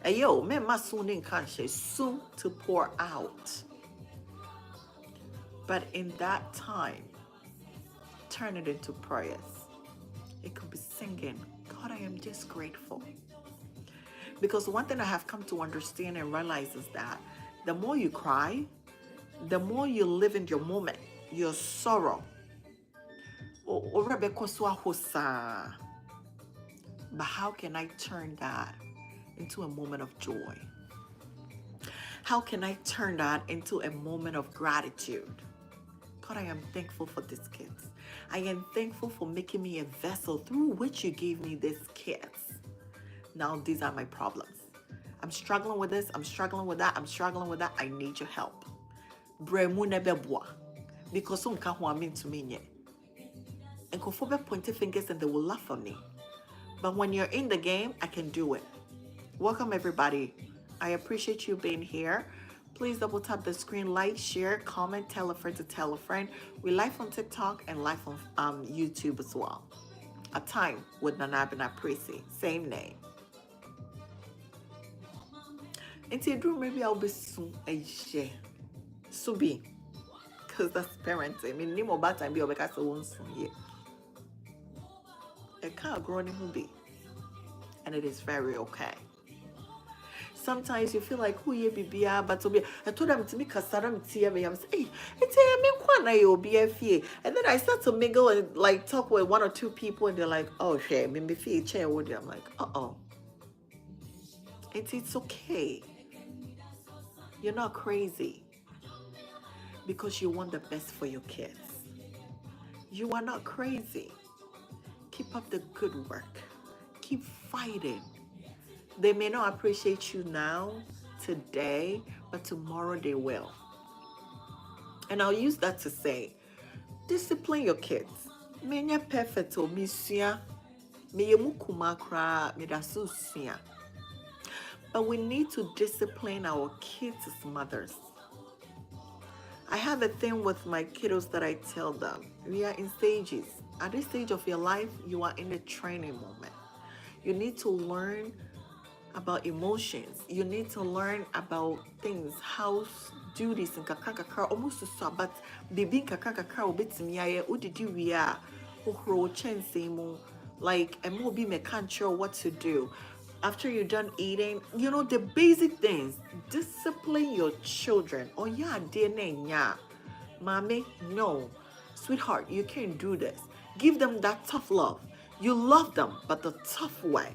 Speaker 3: Ayo, me masunin kanche soon to pour out. But in that time, turn it into prayers. It could be singing, God, I am just grateful. Because one thing I have come to understand and realize is that the more you cry, the more you live in your moment, your sorrow. But how can I turn that into a moment of joy? How can I turn that into a moment of gratitude? God, I am thankful for these kids. I am thankful for making me a vessel through which you gave me these kids. Now these are my problems. I'm struggling with this. I'm struggling with that. I'm struggling with that. I need your help. Because some can't want me to me. And Kofobe pointing fingers and they will laugh at me. But when you're in the game, I can do it. Welcome, everybody. I appreciate you being here. Please double tap the screen, like, share, comment, tell a friend to tell a friend. We live on TikTok and live on YouTube as well. A Time with NanaAbenaPriscy, same name. Until maybe I'll be soon a share. Subi. Because that's parenting. I mean, no more bad time be because I won't soon here. A car growing in be. And it is very okay. Sometimes you feel like who you be, but to be, I told them to me because I'm saying, hey, it's a and then I start to mingle and like talk with one or two people, and they're like, oh, shit, me feel chair with you. I'm like, it's okay. You're not crazy because you want the best for your kids. You are not crazy. Keep up the good work. Keep fighting. They may not appreciate you now, today, but tomorrow they will. And I'll use that to say, discipline your kids. Menya perfecto, misia, meyemukumakra, medasusia. But we need to discipline our kids as mothers. I have a thing with my kiddos that I tell them. We are in stages. At this stage of your life, you are in a training moment. You need to learn about emotions. You need to learn about things, house duties, and kakakaka almost to stop. But baby kakakaka obetimiya udidi we are like and more be me can't sure what to do. After you're done eating, you know, the basic things. Discipline your children. Oh yeah, DNA, mommy, no. Sweetheart, you can't do this. Give them that tough love. You love them, but the tough way.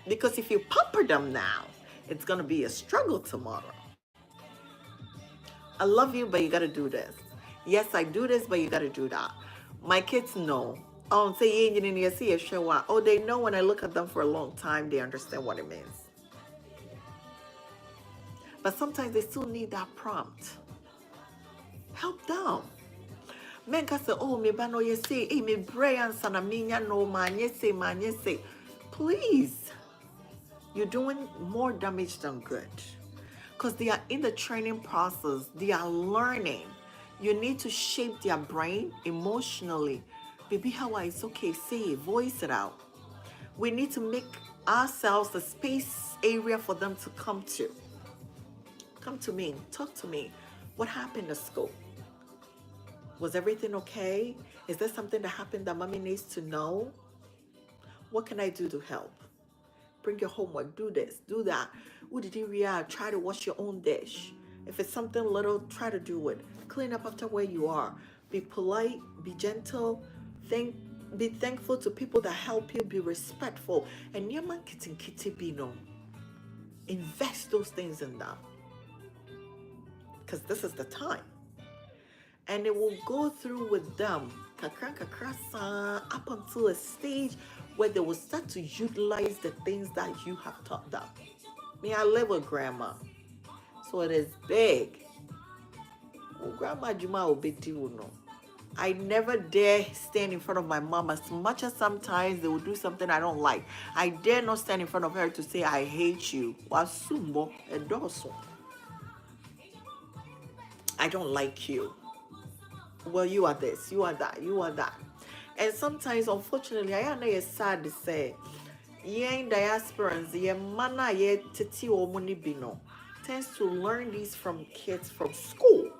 Speaker 3: Because if you pamper them now, it's going to be a struggle tomorrow. I love you, but you got to do this. Yes, I do this, but you got to do that. My kids know. Oh, say oh, they know when I look at them for a long time, they understand what it means. But sometimes they still need that prompt. Help them. Men can say, oh, me bano say, hey, me brain sana minya no man say. Please. You're doing more damage than good. Because they are in the training process. They are learning. You need to shape their brain emotionally. Baby, how it's okay. Say it. Voice it out. We need to make ourselves the space area for them to come to. Come to me. Talk to me. What happened at school? Was everything okay? Is there something that happened that mommy needs to know? What can I do to help? Bring your homework, do this, do that. Ooh, did you react? Try to wash your own dish. If it's something little, try to do it. Clean up after where you are. Be polite, be gentle, be thankful to people that help you, be respectful. And yaman kitty be no. Invest those things in them, because this is the time. And it will go through with them kakra kakra up until a stage where they will start to utilize the things that you have taught them. Me, I live with grandma, so it is big. Grandma Juma will be you know. I never dare stand in front of my mom, as much as sometimes they will do something I don't like. I dare not stand in front of her to say I hate you. Wasumbo edoso. I don't like you. Well, you are this, you are that, you are that. And sometimes, unfortunately, I know it's sad to say, in diasporans, ye mana ye titi omuni bino tends to learn these from kids from school.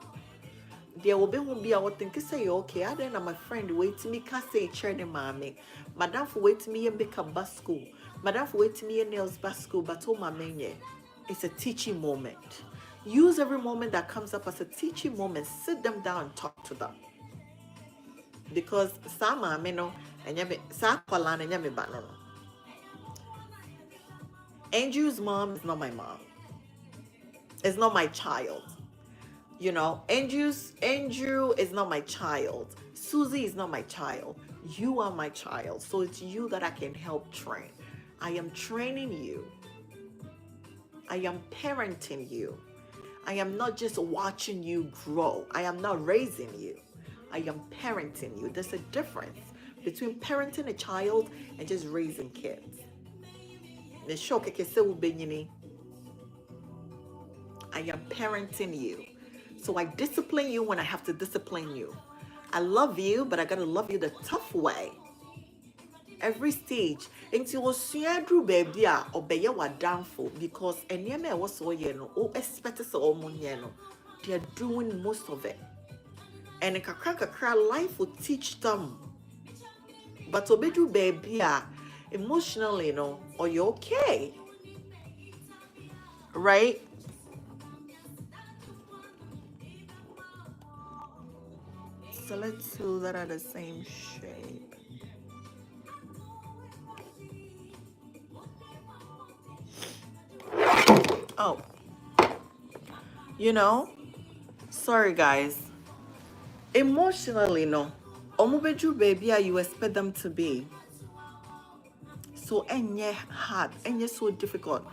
Speaker 3: There will be I would think say okay, I then my friend wait me can say churning mommy. Madam for wait me and make a bus school. Madam for wait me and nails bus school, but oh my man, it's a teaching moment. Use every moment that comes up as a teaching moment. Sit them down and talk to them. Because some are no and yami sakwala and yami banono. Andrew's mom is not my mom. It's not my child. You know, Andrew is not my child. Susie is not my child. You are my child. So it's you that I can help train. I am training you. I am parenting you. I am not just watching you grow. I am not raising you. I am parenting you. There's a difference between parenting a child and just raising kids. I am parenting you. So I discipline you when I have to discipline you. I love you, but I gotta love you the tough way. Every stage. Until you baby obey your downfall, because any was so or expect so they are doing most of it. And a kakra life will teach them. But obey you baby emotionally, or you're okay. Right? Select two that are the same shape. Oh, sorry guys. Emotionally, no. Omubeju baby, you expect them to be. So, enye hard, enye so difficult.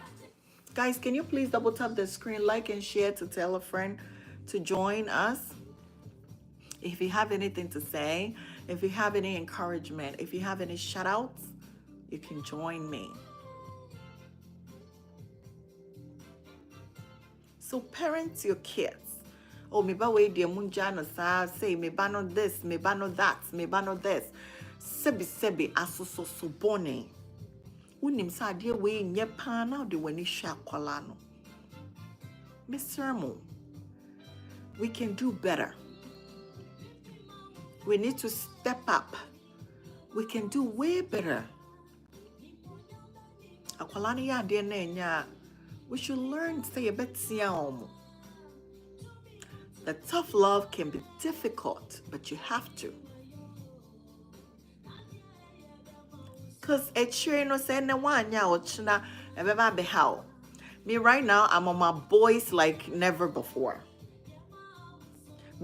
Speaker 3: Guys, can you please double tap the screen, like and share to tell a friend to join us? If you have anything to say, if you have any encouragement, if you have any shout outs, you can join me. So parent your kids. Oh, me ba we dear munjana sa say me ba no this, me ba no that, me ba no this. Sebi asoso so bone. Unim sa dear we nye pa na de wani sha kwala no. Mr. Mo, we can do better. We need to step up. We can do way better. Akwalani ya de na nya. We should learn to say a bit. The tough love can be difficult, but you have to. Cause me right now, I'm on my boys like never before.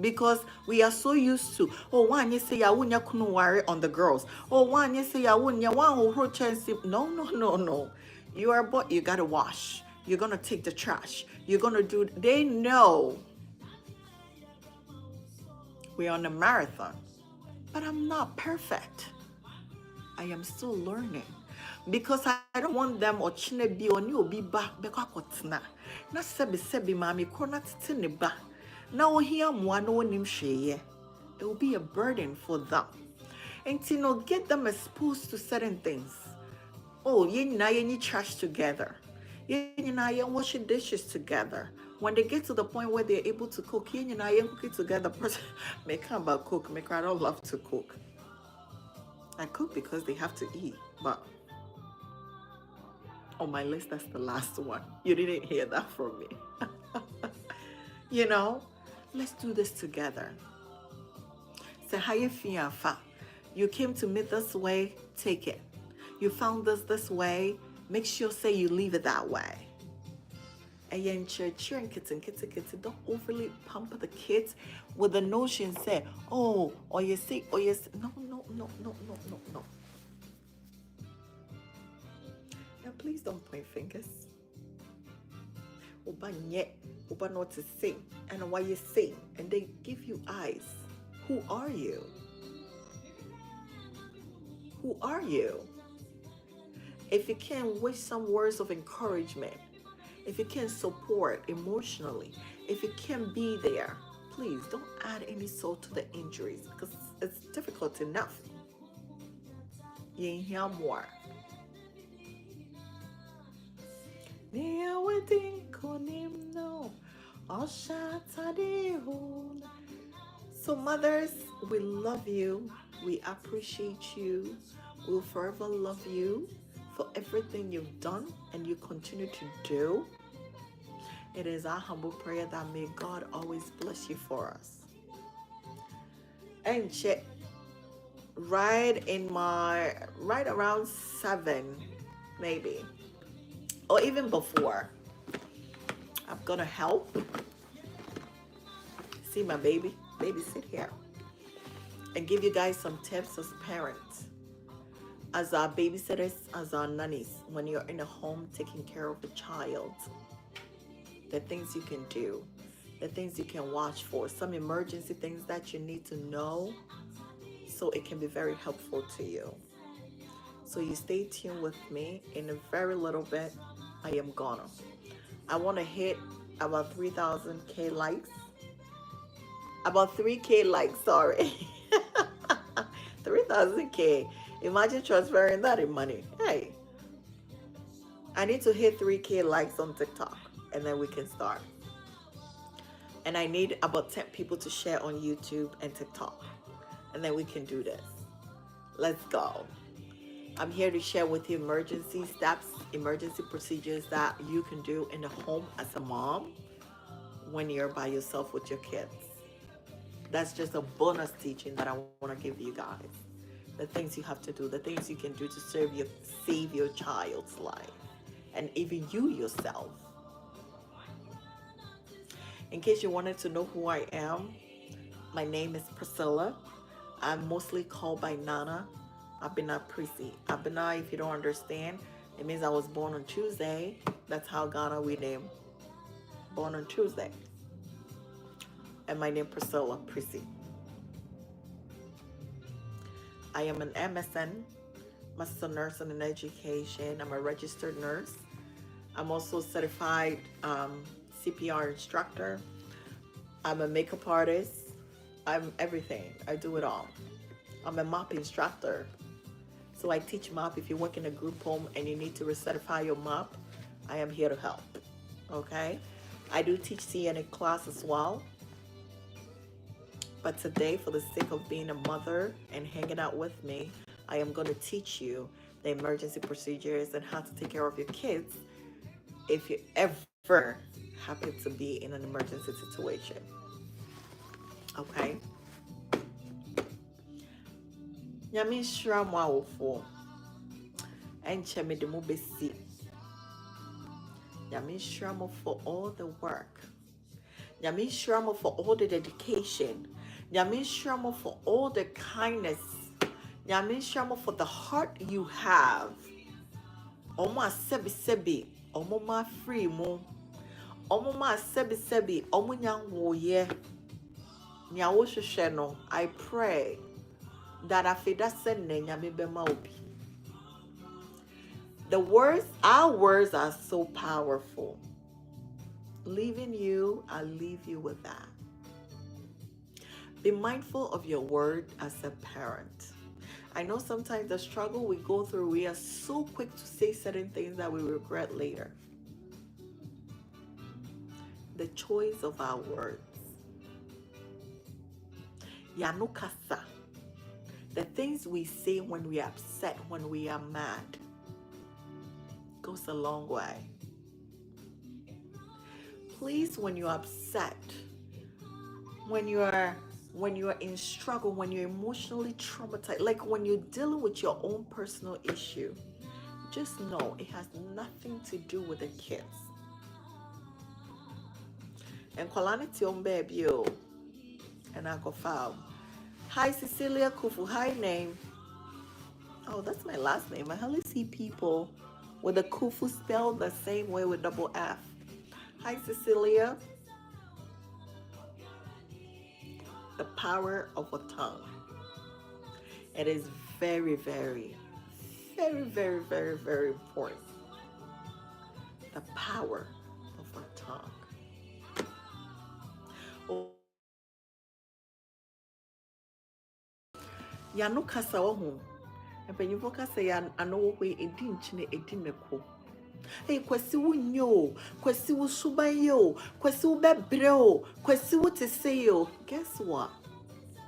Speaker 3: Because we are so used to, oh, one you say ya wunya kunu worry on the girls. Oh, one you say ya wunya one who chance. No. You are a boy, you gotta wash. You're gonna take the trash. You're gonna do. They know we're on a marathon, but I'm not perfect. I am still learning because I don't want them or chine be on you be back bekakotna. Na sebi mami kona titine ba. Now here one nim sheye. It will be a burden for them. And get them exposed to certain things. Oh, you trash together. You wash your dishes together. When they get to the point where they're able to cook, you cook it together. Make about cook. I don't love to cook. I cook because they have to eat. But on my list, that's the last one. You didn't hear that from me. Let's do this together. Say how you feel. You came to me this way, take it. You found this way, make sure say you leave it that way. And in church and kids, don't overly pamper the kids with the notion say, oh, or you see, or you see. No. And please don't point fingers. Oba nye, oba not to say, and why you say, and they give you eyes. Who are you? Who are you? If you can wish some words of encouragement, if you can support emotionally, if you can be there, please don't add any salt to the injuries because it's difficult enough. You hear more. So mothers, we love you. We appreciate you. We'll forever love you for everything you've done and you continue to do. It is our humble prayer that may God always bless you for us. And check right around 7, maybe, or even before, I'm gonna help. See my baby sit here and give you guys some tips as parents, as our babysitters, as our nannies, when you're in a home taking care of a child. The things you can do, the things you can watch for, some emergency things that you need to know so it can be very helpful to you. So you stay tuned with me. In a very little bit, I want to hit about 3,000K likes. About 3K likes, sorry. 3,000K. Imagine transferring that in money. Hey, I need to hit 3K likes on TikTok and then we can start. And I need about 10 people to share on YouTube and TikTok. And then we can do this. Let's go. I'm here to share with you emergency steps, emergency procedures that you can do in the home as a mom when you're by yourself with your kids. That's just a bonus teaching that I want to give you guys. The things you have to do, the things you can do to save your child's life, and even you yourself. In case you wanted to know who I am, my name is Priscilla. I'm mostly called by NanaAbenaPriscy. Abena, if you don't understand, it means I was born on Tuesday. That's how Ghana we name. Born on Tuesday. And my name Priscilla Prissy. I am an MSN, Master Nurse in Education. I'm a registered nurse. I'm also a certified CPR instructor. I'm a makeup artist. I'm everything. I do it all. I'm a MOP instructor. So I teach MOP. If you work in a group home and you need to recertify your MOP, I am here to help. Okay? I do teach CNA class as well. But today, for the sake of being a mother and hanging out with me, I am going to teach you the emergency procedures and how to take care of your kids if you ever happen to be in an emergency situation. Okay? Nyame nhyira mo awofo. Enche me de mo besi. Nyame nhyira mo for all the work. Nyame nhyira mo for all the dedication. Nyame nhyira mo for all the kindness. Nyame nhyira mo for the heart you have. Omo asebi, omo ma free mo. Omo ma sebi, omo nyanwo ye. Nyawo hwehwe no, I pray that afida senne nyame bema obi. Our words are so powerful. Leaving you, I leave you with that. Be mindful of your word as a parent. I know sometimes the struggle we go through, we are so quick to say certain things that we regret later. The choice of our words. Yanukasa. The things we say when we are upset, when we are mad, goes a long way. Please, when you're upset, when you're in struggle, when you're emotionally traumatized, like when you're dealing with your own personal issue, just know it has nothing to do with the kids. And quality on baby, and I go foul. Hi, Cecilia Kufu. Hi, name. Oh, that's my last name. I hardly see people with a Kufu spelled the same way with double F. Hi, Cecilia. The power of a tongue. It is very, very, very, very, very, very important. The power of our tongue. Oh, Yano kasa ohu. Mpanyinfo kasa ya ano wo hwe edi nchine edi meko. Hey, kwasi wo nyo, kwasi wo suban yo, kwasi wo bebre o, kwasi wo tese yo. Guess what?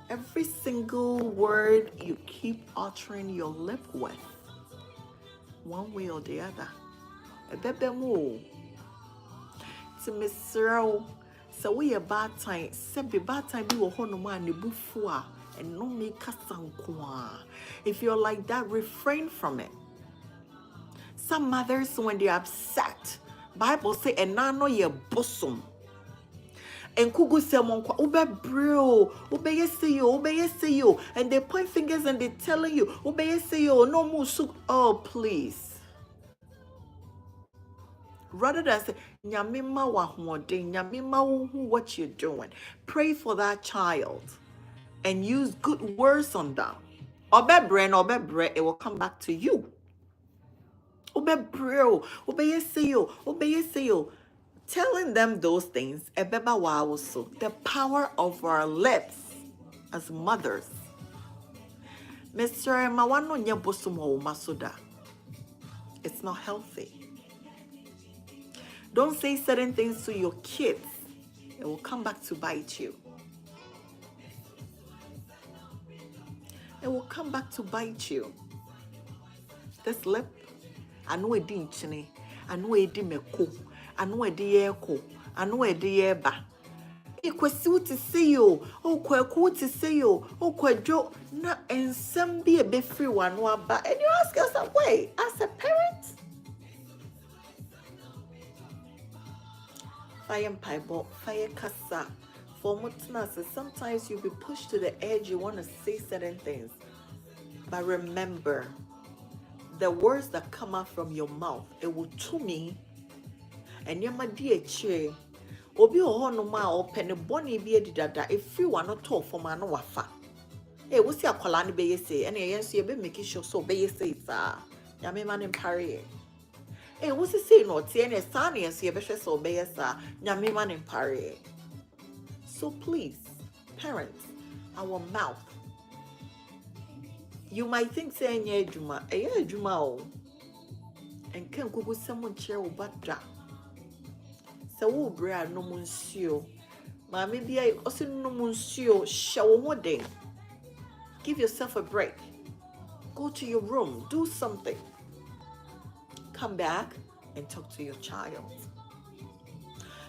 Speaker 3: Every single word you keep uttering your lip with, one way or the other. Ebebe mo. To Mr. So we a bad time. Sempe bad time be wo hono ma ne bufua and no make kasankwa. If you're like that, refrain from it. Some mothers, when they're upset, Bible say, and I know your bosom. And kugu say monkwa ube bro, ube yese yo, and they point fingers and they telling you, ube yese yo, no musu. Oh, please. Rather than say, nyamima wahwode, nyamima wuhu what you're doing. Pray for that child and use good words on them. Obe bre, it will come back to you. Obe bro, obe yese yo. Telling them those things, ebeba wa also. The power of our lips as mothers. Mr. Mawano nyabosumo masoda. It's not healthy. Don't say certain things to your kids. It will come back to bite you. It will come back to bite you. This lip, I know it didn't chine. I know it didn't meko. I know it didn't eko. I know it didn't ba. Kwesi wuti say yo, o kwaku wuti say yo, o kwadwo na ensem bi ebe free one ba. And you ask yourself, wait, as a parent, fire Bible, fire kasa. For mutnas, sometimes you'll be pushed to the edge. You want to say certain things, but remember, the words that come out from your mouth, it will to me, and yama che. Obi ohono ma open boni bi edidada every one not talk for man wafa. Eh wo si akwala ne be yese ene yen so ye be make sure so be yese sa. Ya me man empare. Eh wo si say no tie ne sa ne so ye be hwe so be yesa. Ya me man empare. So please, parents, our mouth. You might think say enye adwuma, adwuma o. And can kugu someone chair o badda. So wo bra no munsio. Ma me bia also no munsio show mo day. Give yourself a break. Go to your room, do something. Come back and talk to your child.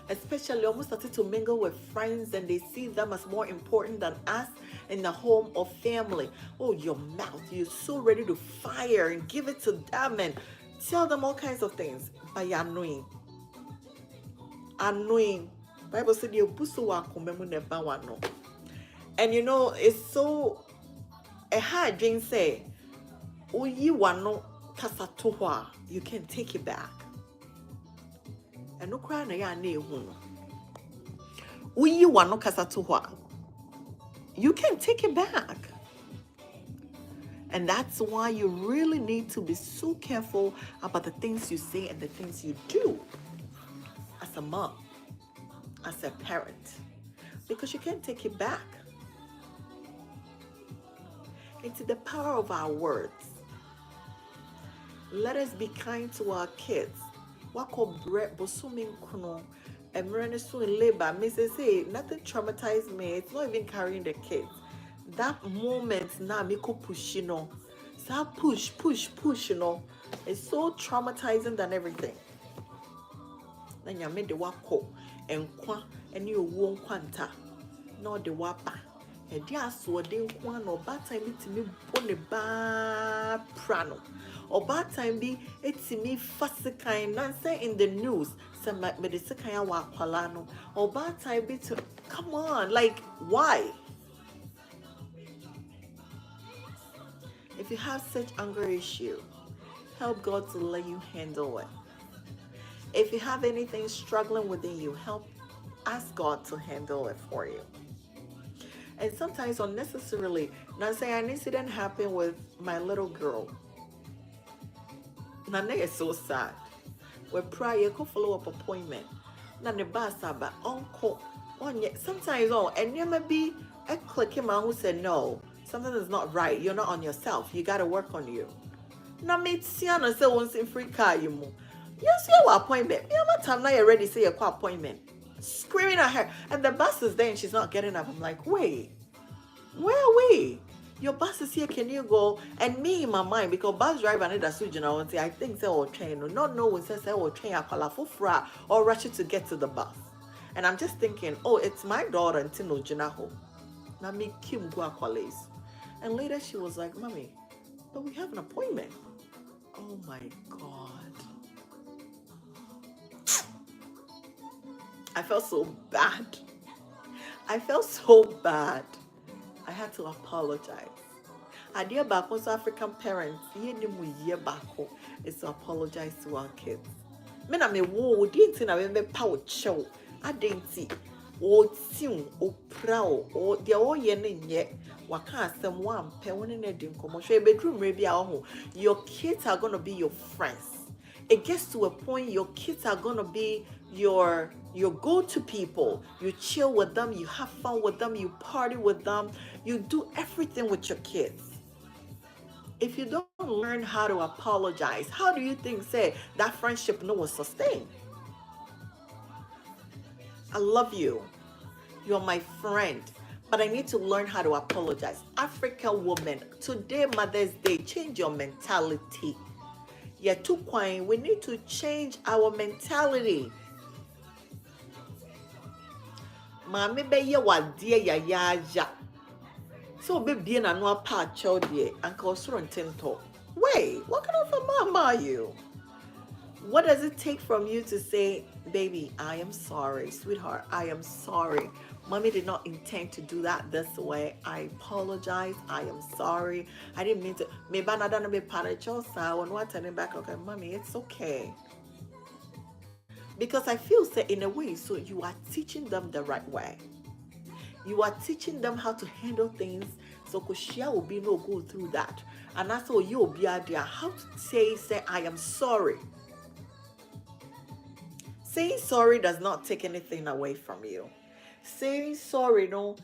Speaker 3: Especially almost started to mingle with friends and they see them as more important than us in the home or family. Oh, your mouth, you're so ready to fire and give it to them and tell them all kinds of things. But you're annoying. Bible said you and you know it's so a hard thing say you want kasatoa you can take it back and no cry na ya na ehu you want kasatoa you can take it back. And that's why you really need to be so careful about the things you say and the things you do as a mom, as a parent, because you can't take it back. Into the power of our words. Let us be kind to our kids. Wako bread bosuming kuno and so in labor. Mrs. Hey, nothing traumatized me. It's not even carrying the kids. That moment now me ko push, you know. So push, you know. It's so traumatizing than everything. Then you made the wako and kwa and you won't quanta. No the wapa. ɛde asoɔden nko ara na ɔbaatan bi tumi bɔ ne baa pra no ɔbaatan bi etumi fa sekan nansɛ in the news sɛ mɛde sekan awɔ akwalaa no ɔbaatan bi to come on like why. If you have such anger issue, help God to let you handle it. If you have anything struggling within you, ask God to handle it for you. And sometimes unnecessarily, now say an incident happened with my little girl. Now is so sad. Where prior could follow up appointment. Now the basaba uncle on yet sometimes and you may be a click him out who said no, something is not right. You're not on yourself. You gotta work on you. Now me Siana say once in free car you move. Yes, your appointment. Yeah, time now you're ready to say your appointment. Screaming at her. And the bus is there and she's not getting up. I'm like, wait, where are we? Your bus is here, can you go? And me in my mind, because bus driver need a surgeon, I think they will train, not knowing says they will train a kalafufra or rush it to get to the bus. And I'm just thinking, oh, it's my daughter and Tino Jinaho. Now me Kim Guaquales. And later she was like, Mommy, but we have an appointment. Oh my God. I felt so bad. I felt so bad. I had to apologize. Idea back was African parents, is to apologize to our kids. Men I may wo didn't I remember power show. I didn't see or soon or proud or the all yen yet. Waka some one one in a commercial bedroom maybe our home. Your kids are gonna be your friends. It gets to a point your kids are gonna be your go-to people. You chill with them, you have fun with them, you party with them, you do everything with your kids. If you don't learn how to apologize, how do you think say that friendship no will sustain? I love you. You're my friend. But I need to learn how to apologize. African woman, today Mother's Day, change your mentality. Yeah, too quiet. We need to change our mentality. Mami be ye wa dear ya. So be being a no part child dear and cause tento. Wait, what kind of a mama are you? What does it take from you to say, baby, I am sorry, sweetheart, I am sorry. Mommy did not intend to do that this way. I apologize. I am sorry. I didn't mean to. Maybe I don't be panicked. When we're turning back, okay, Mommy, it's okay. Because I feel that in a way, so you are teaching them the right way. You are teaching them how to handle things. So Kushia will be no go through that. And that's how you'll be idea how to say I am sorry. Saying sorry does not take anything away from you. Saying sorry, no,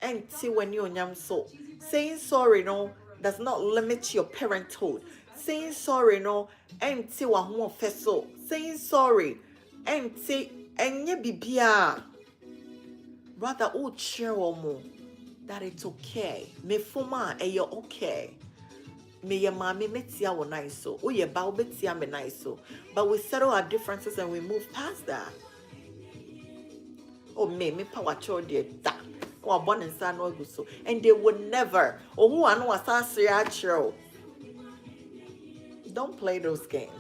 Speaker 3: and see when you're young so. Saying sorry, no, does not limit your parenthood. Saying sorry, no, and see what one fesso. Saying sorry, and see, and ye bibia. Rather, oh, cheer or more that it's okay. Me fuma, and you're okay. Me your mommy metia or nice so. Oh, yeah, bow betia me nice so. But we settle our differences and we move past that. Oh, me power chord that. Or born and son or so. And they would never. Oh, who I know a don't play those games.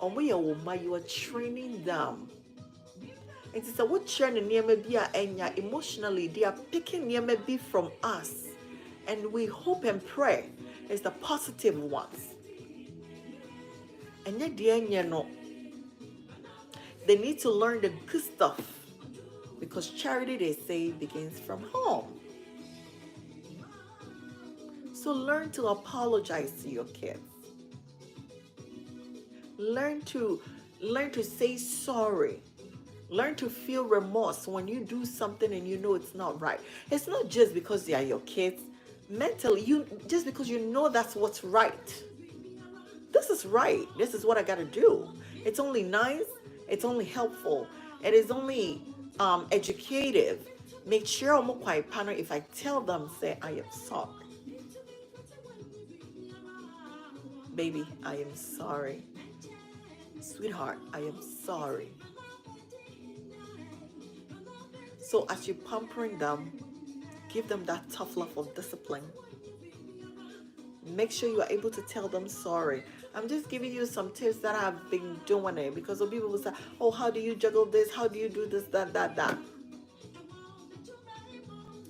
Speaker 3: On we are woman, you are training them. And it's a what training near maybe and emotionally they are picking near maybe from us. And we hope and pray it's the positive ones. And yet the no. They need to learn the good stuff. Because charity, they say, begins from home. So learn to apologize to your kids. Learn to say sorry. Learn to feel remorse when you do something and you know it's not right. It's not just because they are your kids. Mentally, just because you know that's what's right. This is right. This is what I got to do. It's only nice. It's only helpful. It is only educative. Make sure I'm quite partner if I tell them, say, I am sorry. Baby, I am sorry. Sweetheart, I am sorry. So as you're pampering them, Give them that tough love of discipline. Make sure you are able to tell them sorry. I'm just giving you some tips that I've been doing it, because some people will say, oh, how do you juggle this? How do you do this, that?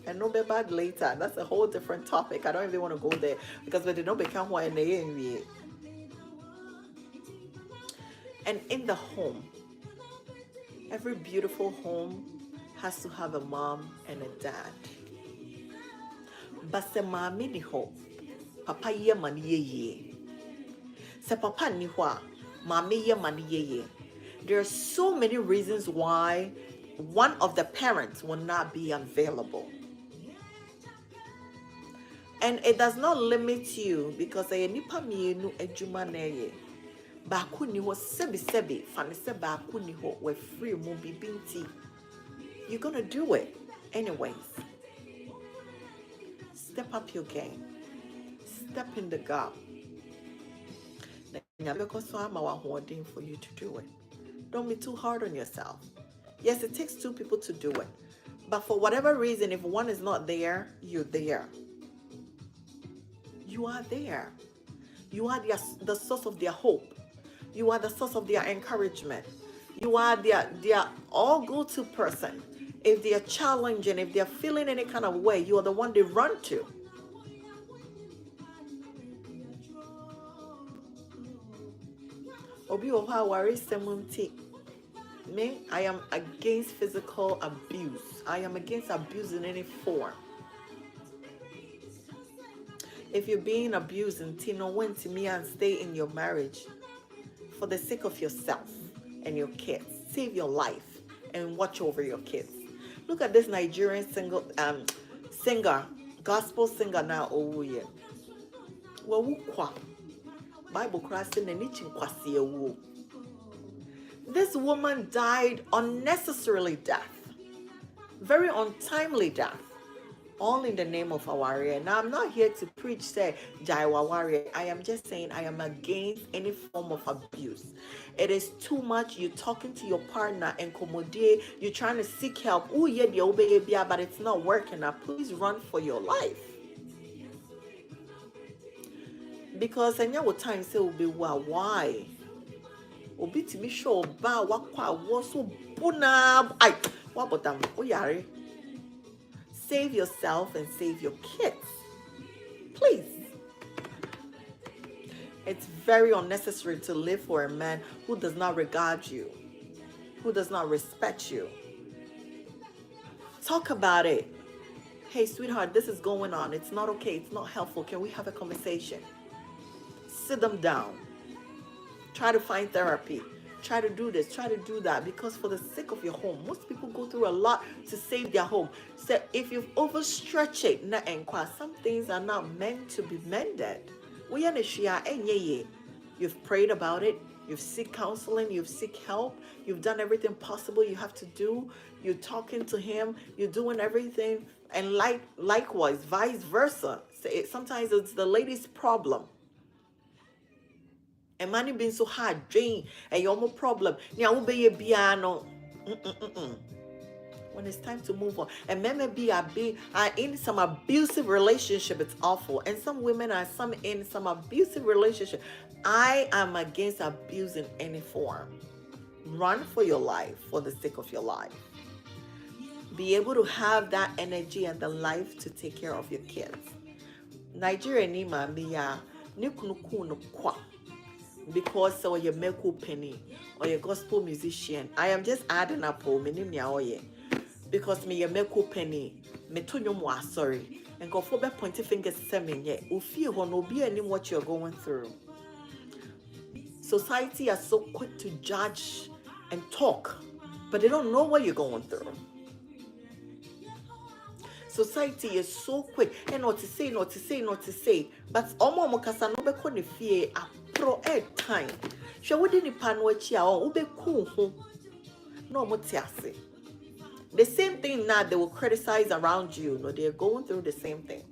Speaker 3: And no be bad later. That's a whole different topic. I don't even want to go there, because when they don't become who and in the home, every beautiful home has to have a mom and a dad. But se mami ni ho, papa ye mani ye. Se papa ni ho, mami ye mani ye. There are so many reasons why one of the parents will not be available. And it does not limit you, because a nipa mienu ejuma neye. Baku ni ho sebi fanise baku ni ho we free mo bibinti. You're gonna do it anyways. Step up your game. Step in the gap. Because I'm for you to do it. Don't be too hard on yourself. Yes, it takes two people to do it. But for whatever reason, if one is not there, you're there. You are there. You are the source of their hope. You are the source of their encouragement. You are their all go-to person. If they are challenging, if they are feeling any kind of way, you are the one they run to. Obi oha worry semunti. Me, I am against physical abuse. I am against abuse in any form. If you're being abused, Tino went to me and stay in your marriage for the sake of yourself and your kids. Save your life and watch over your kids. Look at this Nigerian singer, gospel singer now. Oh yeah. Bible crossing and itching. This woman died unnecessarily death, very untimely death, all in the name of Awaria. Now I'm not here to preach say Jaiwa warrior. I am just saying I am against any form of abuse. It is too much. You're talking to your partner and commodity. You're trying to seek help. Oh yeah, the obey but it's not working. Now please run for your life. Because I know time say will be why. Obi to be sure ba wakwa was so buna I what about them? Oh yare. Save yourself and save your kids. Please. It's very unnecessary to live for a man who does not regard you, who does not respect you. Talk about it. Hey, sweetheart, this is going on. It's not okay. It's not helpful. Can we have a conversation? Sit them down. Try to find therapy. Try to do this. Try to do that. Because for the sake of your home, most people go through a lot to save their home. So if you've overstretched it, some things are not meant to be mended. You've prayed about it. You've seek counseling. You've seek help. You've done everything possible you have to do. You're talking to him. You're doing everything. And likewise, vice versa. Sometimes it's the lady's problem. And money being so hard, drain, and you're more problem. When it's time to move on, and men are in some abusive relationship. It's awful, and some women are in some abusive relationship. I am against abuse in any form. Run for your life, for the sake of your life. Be able to have that energy and the life to take care of your kids. Nigeria ni mamiya ni kunuku kwa. Because so you're Meku Penny or your gospel musician. I am just adding up because me your Meku Penny, me to sorry, and go for pointy fingers semen yet. Ufi won't no be any what you're going through. Society are so quick to judge and talk, but they don't know what you're going through. Society is so quick and not to say, but omo mokasa no be koni fie pro time. She wouldn't pan what ya or ube cool. No motiase. The same thing now they will criticize around you. No, they're going through the same thing.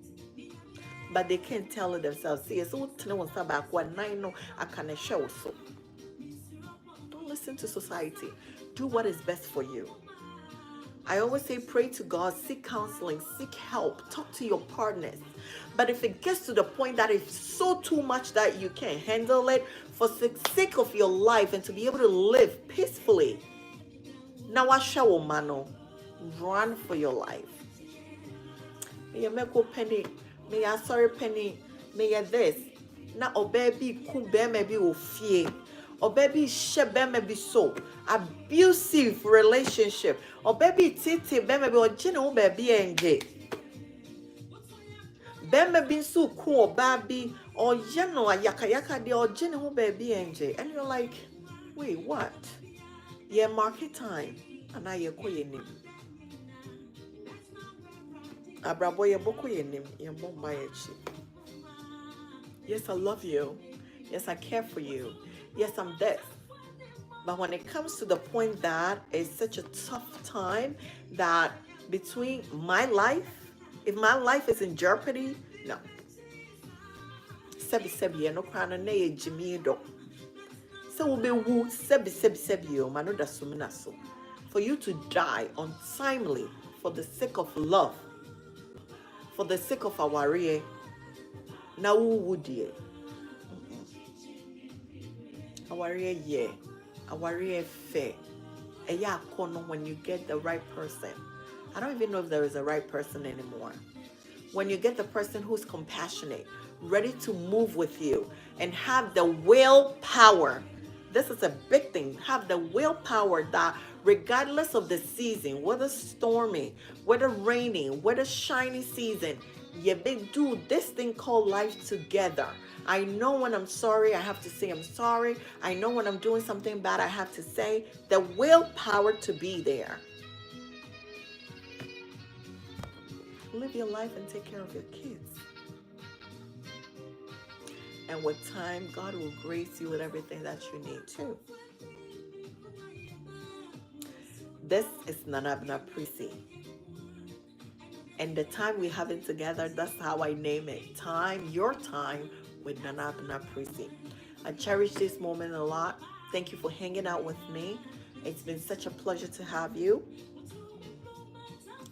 Speaker 3: But they can't tell it themselves. See, so back one I know I can show so. Don't listen to society. Do what is best for you. I always say pray to God, seek counseling, seek help, talk to your partners. But if it gets to the point that it's so too much that you can't handle it, for the sake of your life and to be able to live peacefully, now I show mano, run for your life. May you make penny, may I sorry penny, may you this. Now oh baby, cool baby will fear. Or baby shebe be so abusive relationship. Or baby titi baby or general baby enje. Baby so cool baby or general yaka de or general baby enje. And you're like, wait, what? Yeah, market time. And I yako yenim. Abrabo ye boko yenim. Ye mom yes, I love you. Yes, I care for you. Yes, I'm this. But when it comes to the point that it's such a tough time that between my life, if my life is in jeopardy, no. Sebi no krana ne jimi do. So will be woo sebi yo manoda suminaso. For you to die untimely for the sake of love, for the sake of our rear, now who would ye? Our rear yeah. Our real fair. When you get the right person. I don't even know if there is a right person anymore. When you get the person who's compassionate, ready to move with you, and have the willpower. This is a big thing. Have the willpower that regardless of the season, whether stormy, whether rainy, whether shiny season, you do this thing called life together. I know when I'm sorry, I have to say I'm sorry. I know when I'm doing something bad, I have to say the willpower to be there. Live your life and take care of your kids. And with time, God will grace you with everything that you need too. This is NanaAbenaPriscy. And the time we have it together, that's how I name it. Time, your time with NanaAbenaPriscy. I cherish this moment a lot. Thank you for hanging out with me. It's been such a pleasure to have you.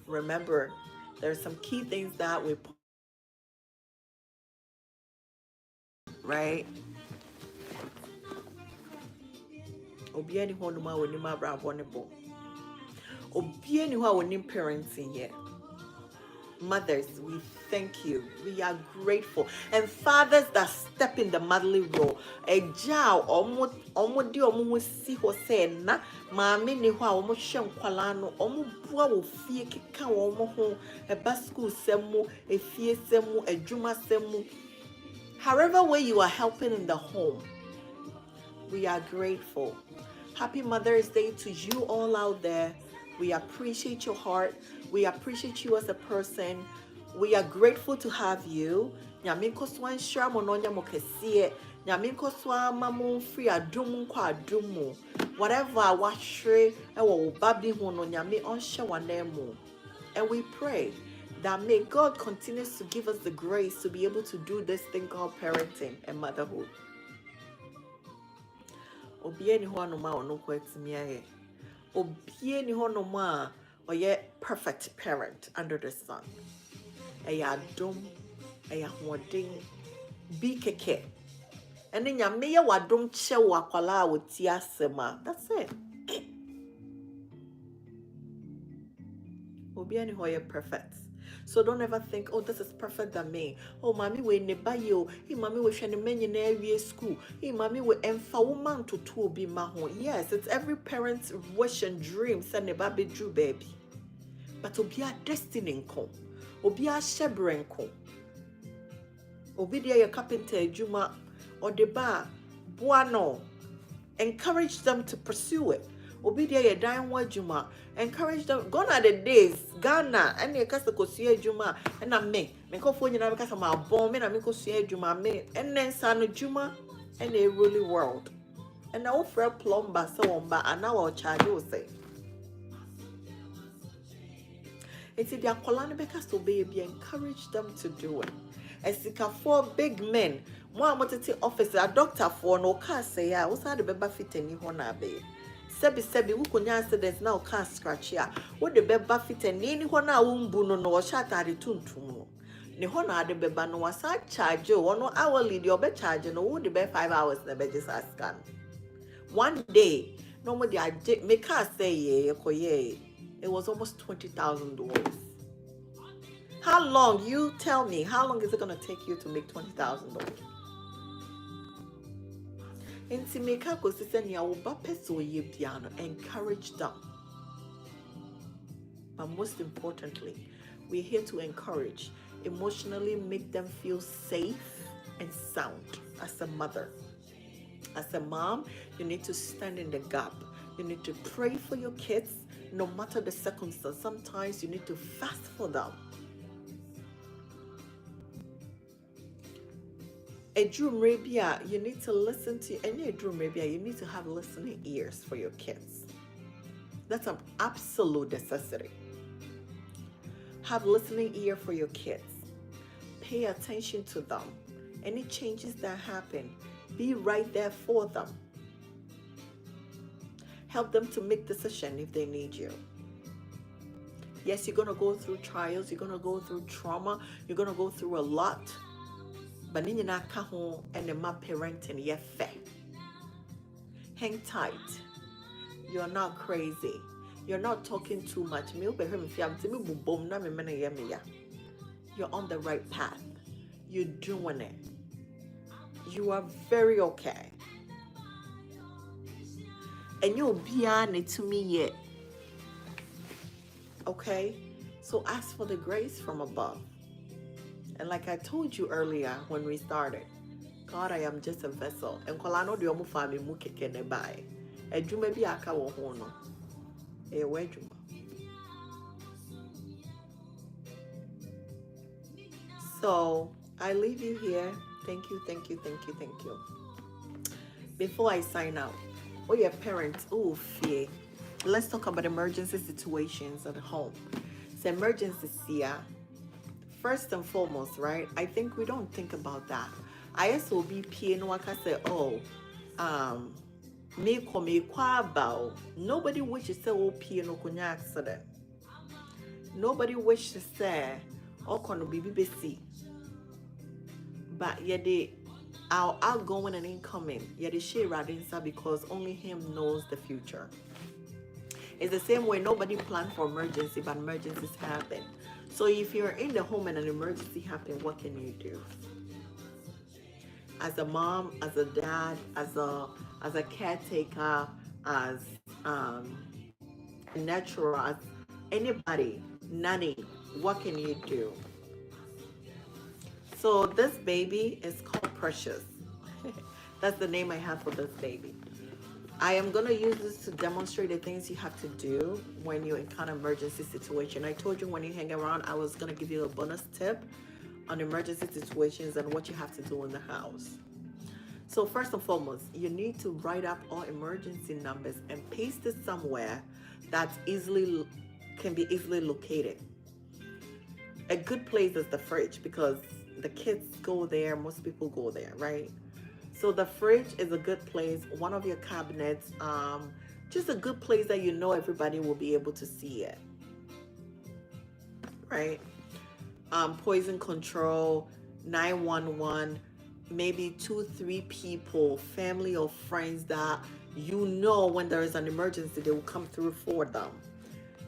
Speaker 3: Remember, there are some key things that we put, right? Obiani honuma wonima brabonebo. Obiani ho wonim parenting yet. Mothers, we thank you. We are grateful. And fathers that step in the motherly role. Eja omo di omo si ho say na maame ni ho a omo hwe nkwala no omo bua wo fie keka omo ho eba school semu efie semu adwuma semu. However way you are helping in the home, we are grateful. Happy Mother's Day to you all out there. We appreciate your heart. We appreciate you as a person. We are grateful to have you. Nyaminko swan shra mononya mokesie. Nyaminko swan mamu free adumu kwa adumu. Whatever washre ewo babi hono nyami onsha wanemu. And we pray that may God continue to give us the grace to be able to do this thing called parenting and motherhood. Obieni ho anoma ono kwetimi aye. Obieni ho anoma oye perfect parent under the sun. Eya dom, eya hoding, bi keke. And then nyame ye wadom che wakwala woti asema. That's it. Obieni ho ye perfect. So don't ever think, oh, this is perfect than me. Oh, mommy, we never you. Hey, mommy, we shall many in every school. Hey, mommy, we emfa woman to be mahon. Yes, it's every parent's wish and dream. Say never be true, baby. But obi a destiny nko. Obi a shebre nko. Obi dia carpenter juma or the bar. Buano. Encourage them to pursue it. Obi dia ye dan wa juma. Encourage them. Gone are the days. Ghana and ye kasa ko sie juma and I me ko fo nyina because ma born me na me ko sie juma me and then sanu juma and a really world. And now for plumber so on ba and now I'll charge you say. It's the akolane because to baby encourage them to do it. As for big men, one wanted officer, a doctor for no car say, I was had a baby fit any honor babe. sebi wo konya accident na o car scratch ya wo de beba fit ni ho na wo mbu no wo sha atade tuntum no ne ho na ade beba no wasa charge wo no hourly de obe charge no wo de be 5 hours na be just scan one day no mo de me car say ye koye it was almost $20,000. How long, you tell me, how long is it going to take you to make $20,000? Nti make up consistently, I will encourage them. But most importantly, we're here to encourage, emotionally make them feel safe and sound as a mother. As a mom, you need to stand in the gap. You need to pray for your kids, no matter the circumstance. Sometimes you need to fast for them. A drum rabia, you need to listen to any drum rabia, you need to have listening ears for your kids. That's an absolute necessity. Have listening ear for your kids. Pay attention to them. Any changes that happen, be right there for them. Help them to make decisions if they need you. Yes, you're going to go through trials, you're going to go through trauma, you're going to go through a lot. But in your home and the my parenting, you're fair. Hang tight. You're not crazy. You're not talking too much. You're on the right path. You're doing it. You are very okay. And you'll be on it to me yet. Okay? So ask for the grace from above. And like I told you earlier when we started, God, I am just a vessel. And kolano di omu fami mu keke ne bai. Ejuma bi aka wo ho no. E we ejuma. So, I leave you here. Thank you, thank you, thank you, thank you. Before I sign out, oh your parents, oh fear. Let's talk about emergency situations at home. So emergencies here. First and foremost, right? I think we don't think about that. ISOB PN waka say, oh, me kwa about. Nobody wishes to say oh PN kunya accident. Nobody wishes to say oh kono BBC. But yet they our outgoing and incoming, yet they share radinsa because only him knows the future. It's the same way nobody planned for emergency, but emergencies happen. So if you're in the home and an emergency happens, what can you do? As a mom, as a dad, as a caretaker, as a natural, as anybody, nanny, what can you do? So this baby is called Precious. That's the name I have for this baby. I am going to use this to demonstrate the things you have to do when you encounter emergency situation. I told you when you hang around, I was going to give you a bonus tip on emergency situations and what you have to do in the house. So first and foremost, you need to write up all emergency numbers and paste it somewhere that can be easily located. A good place is the fridge because the kids go there, most people go there, right? So the fridge is a good place, one of your cabinets, just a good place that you know everybody will be able to see it, right? Poison control, 911, maybe 2-3 people, family or friends that you know when there is an emergency, they will come through for them.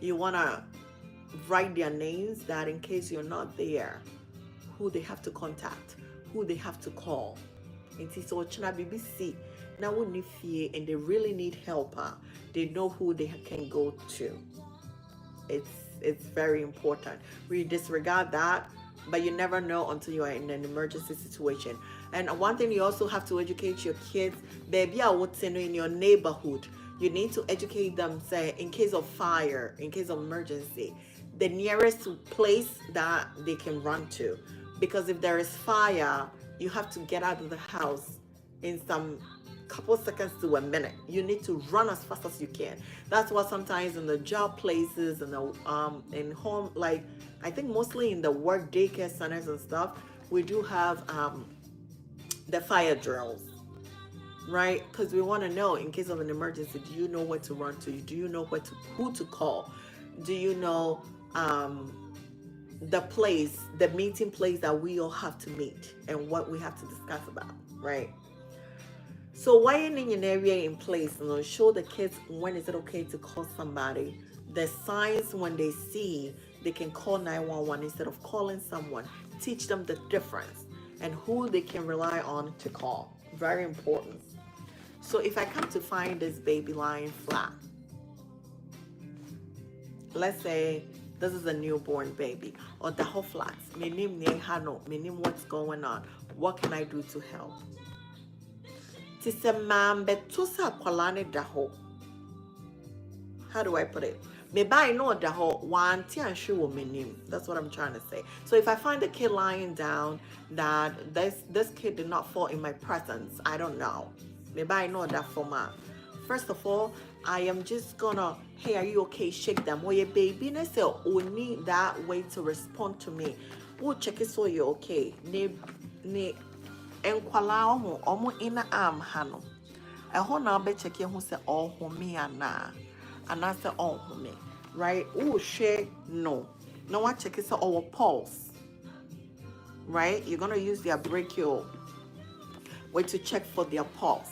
Speaker 3: You want to write their names that in case you're not there, who they have to contact, who they have to call. And so BBC now when fear and they really need help, they know who they can go to. It's very important. We disregard that, but you never know until you are in an emergency situation. And one thing you also have to educate your kids, baby, what's in your neighborhood. You need to educate them, say, in case of fire, in case of emergency, the nearest place that they can run to. Because if there is fire, you have to get out of the house in some couple seconds to a minute. You need to run as fast as you can. That's why sometimes in the job places and the in home, like I think mostly in the work daycare centers and stuff, we do have the fire drills. right? Because we want to know in case of an emergency, do you know where to run to? Do you know who to call? Do you know the place, the meeting place that we all have to meet and what we have to discuss about, right? So wiring an area in place, show the kids when is it okay to call somebody, the signs when they see they can call 911 instead of calling someone, teach them the difference and who they can rely on to call. Very important. So if I come to find this baby lying flat, let's say this is a newborn baby or the whole flat, meaning what's going on, what can I do to help? How do I put it? Maybe I know the whole one name. That's what I'm trying to say. So if I find a kid lying down that this kid did not fall in my presence, I don't know. Maybe I know that for my. First of all, I am just gonna, hey, are you okay? Shake them. Or your baby, and I say, oh, need that way to respond to me. Oh, check it so you're okay. Ne enkwala omo ina arm hano. Ɛhɔ na be check who say all home ana. And I say all home. Right? Oh share no. No one check it our pulse. Right? You're gonna use their brachial way to check for their pulse.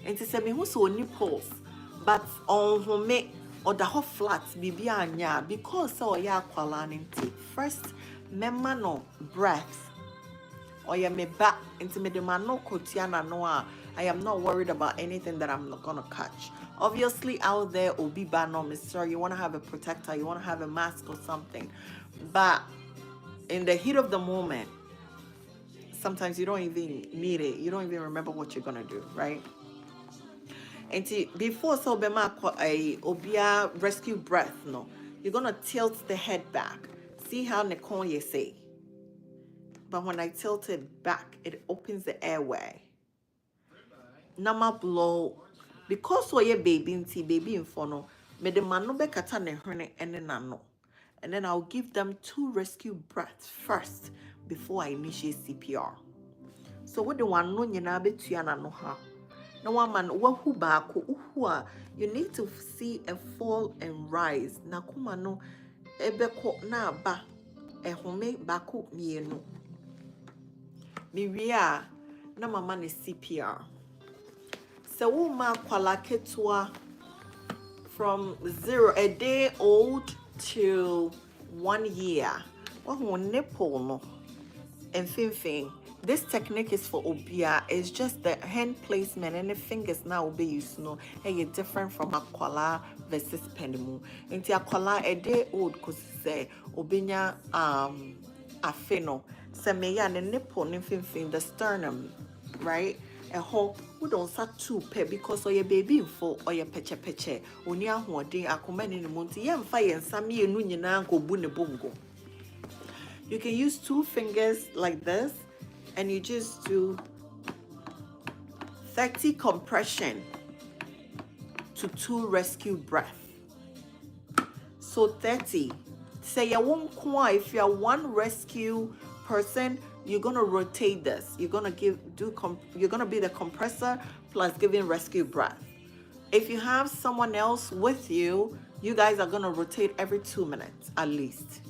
Speaker 3: And to say me who's only pulse. But on home or the whole flat bibi anya because so ya kwalaning first memma no breath. Or ya me back into me demand no kotiana noa. I am not worried about anything that I'm not gonna catch. Obviously out there obi ba no mister, you wanna have a protector, you wanna have a mask or something. But in the heat of the moment, sometimes you don't even need it. You don't even remember what you're gonna do, right? And before so bema a obia rescue breath, no, you're gonna tilt the head back. See how Nicole you say. But when I tilt it back, it opens the airway. Nama blow because so ye baby in fono, me the man no be kata ne hwene ene nano. And then I'll give them 2 rescue breaths first before I initiate CPR. So what the one no nyina betua na no ha. No one man wahu baako uhua. You need to see a fall and rise. Na kuma no ebeko na ba ehome baako mienu. Miria na mama ne CPR. So woman kwala ketua from 0 a day old to 1 year. Wahu nipple no and fin. This technique is for obia. It's just the hand placement and the fingers now will be used no. Hey, different from akwala versus pendimu. Into akwala a day old cause say obinya afeno. Se me ya ne nipple ne fin the sternum, right? A hope we don't start too pay because or your baby info or your peche oni ahoɔden akoma ne mu nti ye mfa ye nsam ye nu nyina ko bu ne bongo. You can use 2 fingers like this and you just do 30 compression to 2 rescue breath. So 30. Say you won't quite if you're 1 rescue person, you're gonna rotate this. You're gonna you're gonna be the compressor plus giving rescue breath. If you have someone else with you, you guys are gonna rotate every 2 minutes at least.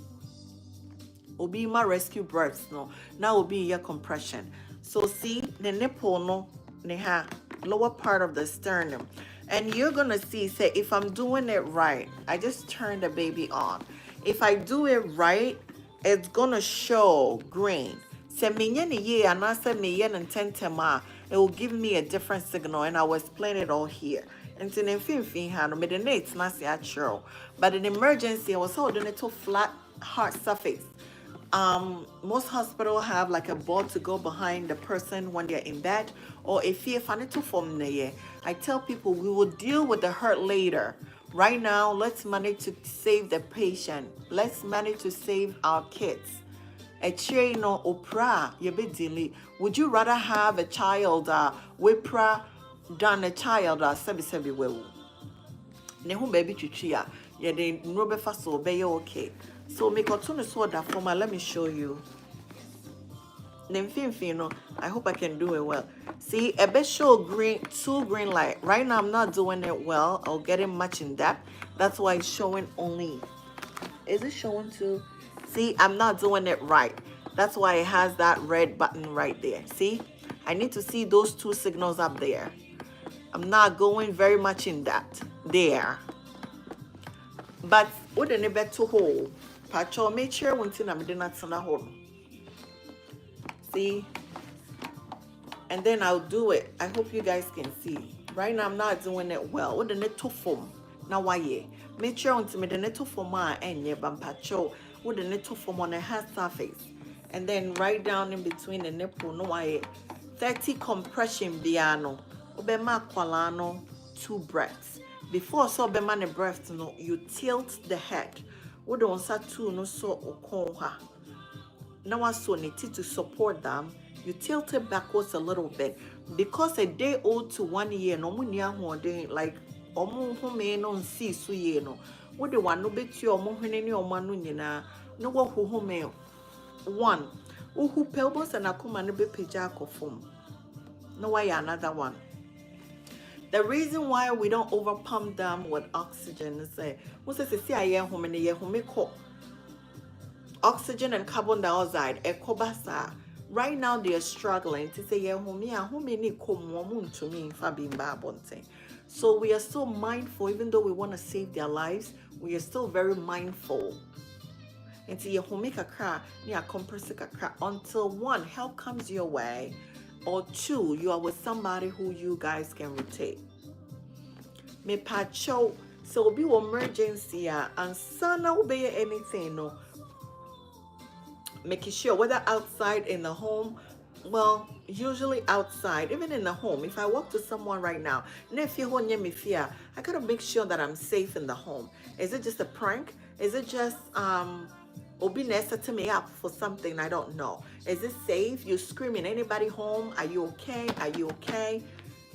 Speaker 3: Will be my rescue breaths no. Now will be your compression. So see the nipple no neha lower part of the sternum. And you're gonna see, say if I'm doing it right, I just turn the baby on. If I do it right, it's gonna show green. Say minye ni ye anasa minye ntentema, it will give me a different signal and I will explain it all here. And in fin hand, me the it's not natural. But in emergency, I was holding it to flat hard surface. Most hospitals have like a board to go behind the person when they're in bed, or if you find it too from there. I tell people we will deal with the hurt later. Right now, let's manage to save the patient. Let's manage to save our kids. A chain or opera, would you rather have a child whipra than a child sebi will? Nehu baby chichia, yeah, they no be so be okay. So make a tune so that for my let me show you. No, I hope I can do it well. See, a bit show green, two green light. Right now, I'm not doing it well or getting much in depth. That's why it's showing only. Is it showing two? See, I'm not doing it right. That's why it has that red button right there. See, I need to see those two signals up there. I'm not going very much in depth there. But what the neighbor to hold? Patrol, make sure one thing I'm doing not hold. See, and then I'll do it. I hope you guys can see. Right now, I'm not doing it well. What the net to form? Now, why? Make sure until me the net to form and yeah, patrol. What the net to form on the head surface, and then right down in between the nipple. No, why? 30 compression piano. Obema qualano 2 breaths. Before so obema the breath no, you tilt the head. What don't sa two no so okonha. Now I saw it to support them. You tilt it backwards a little bit because a day old to 1 year no munya hoden like omo home no see so ye no. What the one no bet you omo hene ni omo anu nyina no wo home one. Who pelbos and akuma no be pija akofom. No why another one. The reason why we don't overpump them with oxygen is that once I say I am home and I home oxygen and carbon dioxide ekobasa. Right now they are struggling to say yeah home ni komo to me fa. So we are still mindful, even though we want to save their lives, we are still very mindful. Until you home kakra ni a compress kakra until one help comes your way, or two you are with somebody who you guys can rotate. Me pacho so be emergency and sana obey anything no. Making sure whether outside in the home, well, usually outside, even in the home. If I walk to someone right now, I gotta make sure that I'm safe in the home. Is it just a prank? Is it just Obi to me up for something I don't know? Is it safe? You're screaming, anybody home? Are you okay? Are you okay?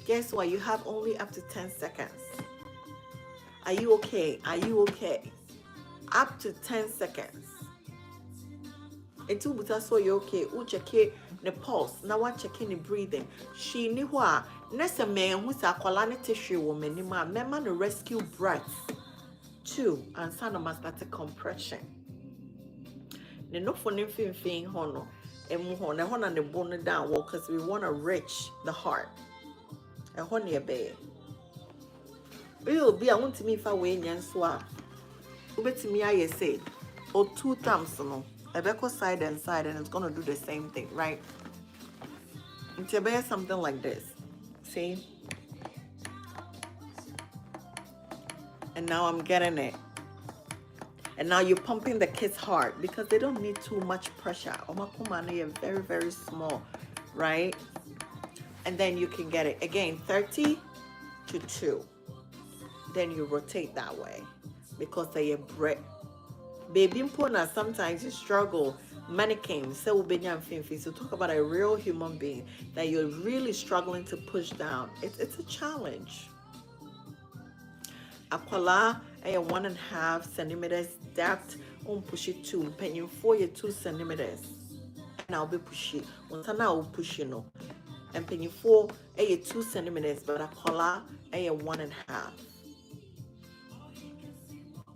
Speaker 3: Guess what? You have only up to 10 seconds. Are you okay? Are you okay? Up to 10 seconds. Until buta so you okay, u check the pulse, now what checking the breathing. She knew what nessa man who's a quality tissue woman, memma the rescue breaths. Two, and son of start a compression. The no for anything hono, and muhon, and the bone down because we want to reach the heart. A honey a bay. Will be, I want to me if I win and swap. Ubet to me, I say, or 2 times no. A back side and side, and it's gonna do the same thing, right? It's about something like this. See? And now I'm getting it. And now you're pumping the kid's heart because they don't need too much pressure. Omakumane are very, very small, right? And then you can get it again 30 to 2. Then you rotate that way because they are bread. Baby Mpona, sometimes you struggle. Mannequin, so talk about a real human being that you're really struggling to push down. It's a challenge. Akwala, a 1.5 centimeters depth, push it 2, penny 4 2 centimeters. And I'll be pushing. Once I will push you know. And penny 4 2 centimeters, but akwala a 1.5.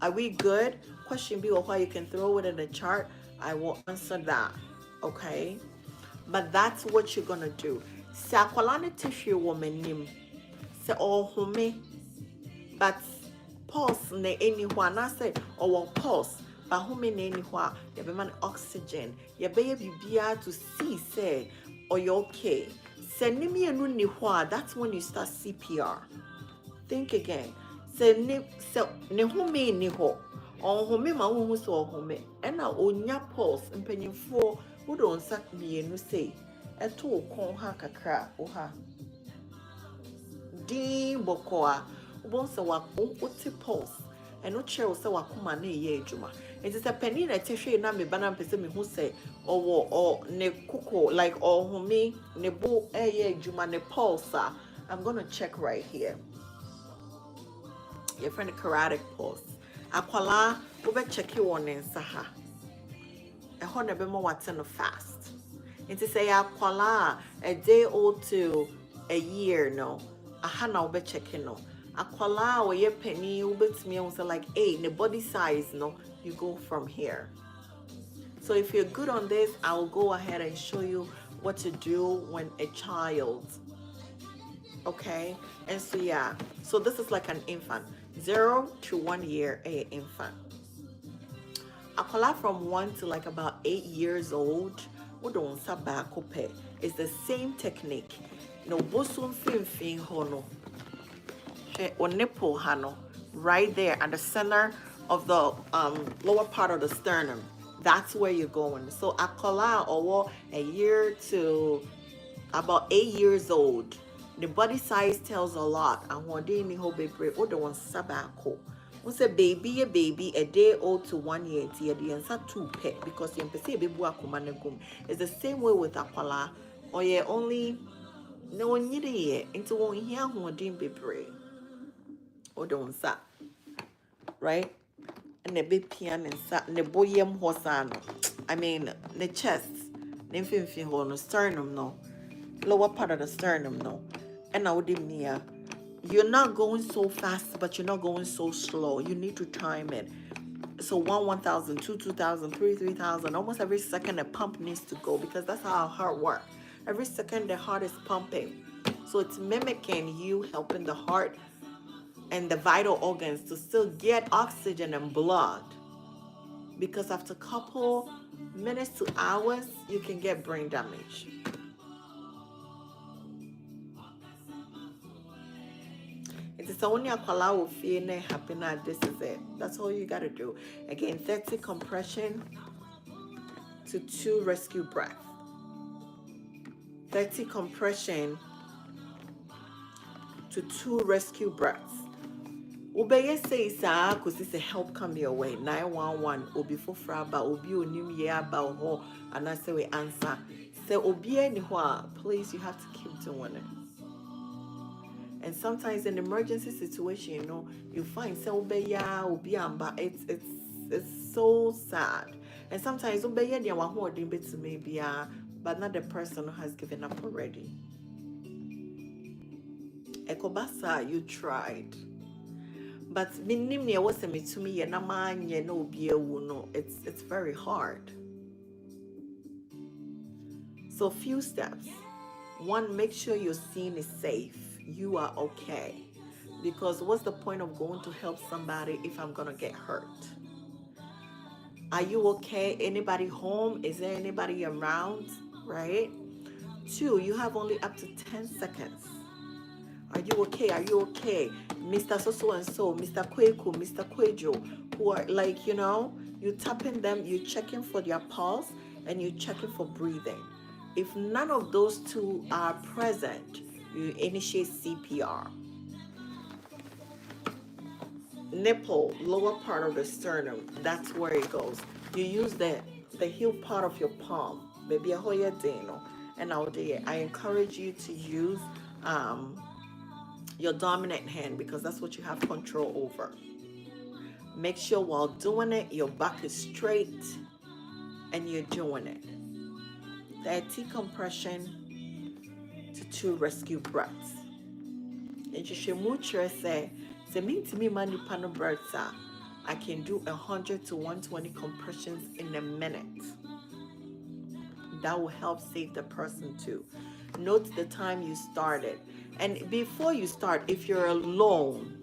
Speaker 3: Are we good? Question B or why you can throw it in the chart. I will answer that. Okay? But that's what you're gonna do. Sa kwalani tissue woman nim. Se all home. But pulse ne anyone. I say or pulse. But home ne anyone. You be man oxygen. You be bibia to see say or you okay. Se nimi enu ni hwa. That's when you start CPR. Think again. Se ne home ni ho. On home ma wo so home e na onya pulse mpanyimfo wo don sak mienu sei e to kon ha kakra o ha din bokoa wo so wa oti pulse e no chere so wa koma na ye adwuma it is a penny na tehwe na me bana pese me hu sei o ne kuko like o home ne bo e ye adwuma ne pulse. I'm going to check right here. Your friend cardiac pulse. Akwala, we check you on in Saha. A honor be more what's in the fast. Nti say akwala a day old to a year no. Aha na obe checking no. Akwala or ye penny ubetimi on say like, hey, the body size no, you go from here. So if you're good on this, I'll go ahead and show you what to do when a child, okay? And so yeah, so this is like an infant, 0 to 1 year, a infant. Akola from 1 to like about 8 years old, we don't sabakope. It's the same technique. No bosun fin hono. Or nipple hano, right there at the center of the lower part of the sternum. That's where you're going. So akola or a year to about 8 years old. The body size tells a lot. And one day ni ho bebre o the one sabako. We say baby a day old to 1 year the answer 2 pet because you say baby akumanegum. It's the same way with akola. Or yeah only no one yet into one here who din bebre. O the one sa, right? And the big piano and sa the boyem horsano. I mean the chest, the infant no sternum no. Lower part of the sternum no. And I would near. You're not going so fast, but you're not going so slow. You need to time it. So 1,000, 2,000, 3,000. Almost every second a pump needs to go because that's how our heart works. Every second the heart is pumping. So it's mimicking you helping the heart and the vital organs to still get oxygen and blood. Because after a couple minutes to hours, you can get brain damage. It's only a will feel happy now. This is it. That's all you gotta do. Again, 30 compression to 2 rescue breath. 30 compression to 2 rescue breaths. Ubeye say sa cause it's a help come your way. 911 obi fofra ba obi onim ye aba ho and I say we answer. Say obi any please you have to keep doing it. And sometimes in emergency situation, you know, you find it's so sad. And sometimes but not the person who has given up already. Ekobasa, you tried. But it's very hard. So few steps. 1, make sure your scene is safe. You are okay. Because what's the point of going to help somebody if I'm gonna get hurt? Are you okay? Anybody home? Is there anybody around? Right? 2, you have only up to 10 seconds. Are you okay? Are you okay? Mr. So and so, Mr. Kweku, Mr. Kwejo, who are like, you know, you tapping them, you checking for their pulse, and you checking for breathing. If none of those 2 are present, you initiate CPR. Nipple, lower part of the sternum, that's where it goes. You use the heel part of your palm, maybe a hoya deno, and I encourage you to use your dominant hand because that's what you have control over. Make sure while doing it, your back is straight and you're doing it. 30 compression to 2 rescue breaths. And you should move say mean to me mani pano breaths I can do 100 to 120 compressions in a minute. That will help save the person too. Note the time you started. And before you start, if you're alone,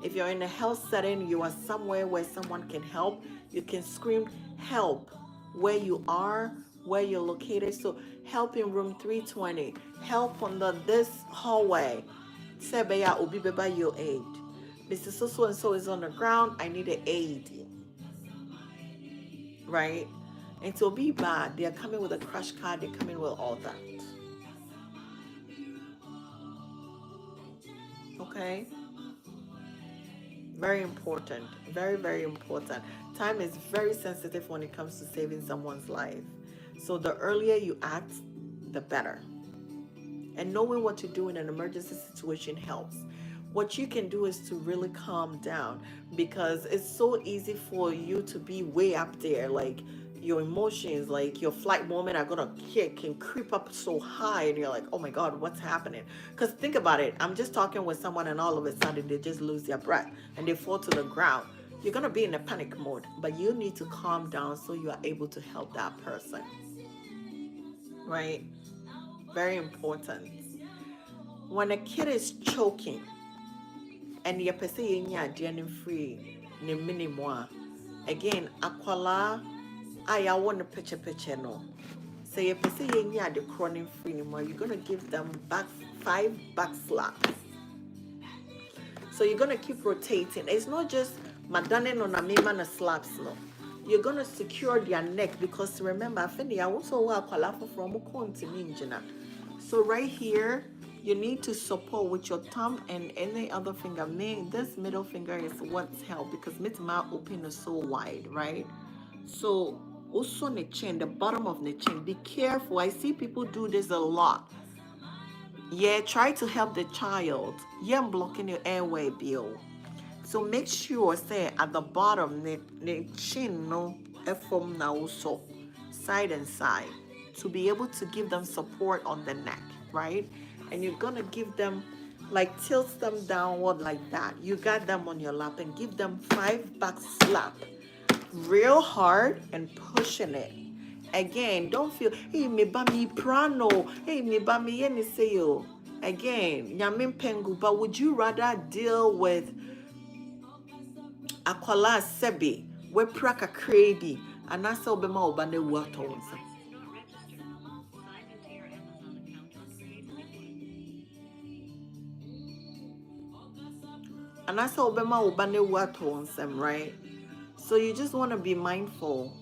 Speaker 3: if you're in a health setting, you are somewhere where someone can help, you can scream help where you are, where you're located. So help in room 320, help on this hallway. Sebeya obi beba your aid. Mr. So and so is on the ground. I need an aid. Right? And to be bad, they are coming with a crash card, they're coming with all that. Okay? Very important. Very, very important. Time is very sensitive when it comes to saving someone's life. So the earlier you act, the better. And knowing what to do in an emergency situation helps. What you can do is to really calm down because it's so easy for you to be way up there. Like, your emotions, like your flight moment, are gonna kick and creep up so high, and you're like, oh my God, what's happening? Because think about it, I'm just talking with someone, and all of a sudden they just lose their breath and they fall to the ground. You're gonna be in a panic mode, but you need to calm down so you are able to help that person, right? Very important. When a kid is choking, and you're pursuing your journey free, ne minimum. Again, akwala, I want to picture no. So you're pursuing your the chronic free anymore. You're gonna give them back 5 back slaps. So you're gonna keep rotating. It's not just madane no na mema na slaps no. You're gonna secure their neck, because remember, I think I also want akwala from continue. So right here, you need to support with your thumb and any other finger. This middle finger is what's helped, because my open is so wide, right? So also the chin, the bottom of the chin. Be careful. I see people do this a lot. Yeah, try to help the child. Yeah, I'm blocking your airway, Bill. So make sure, say, at the bottom, the chin, no, from now also, side and side, to be able to give them support on the neck, right? And you're gonna give them, like, tilt them downward like that. You got them on your lap and give them 5 back slap, real hard, and pushing it. Again, don't feel, hey, me ba me prano, hey, me ba me yeni say yo. Again, nyamin pengu, but would you rather deal with akwala sebi we praka crazy and that's how bema obane water once. And that's how bema obane water once, right? So you just want to be mindful.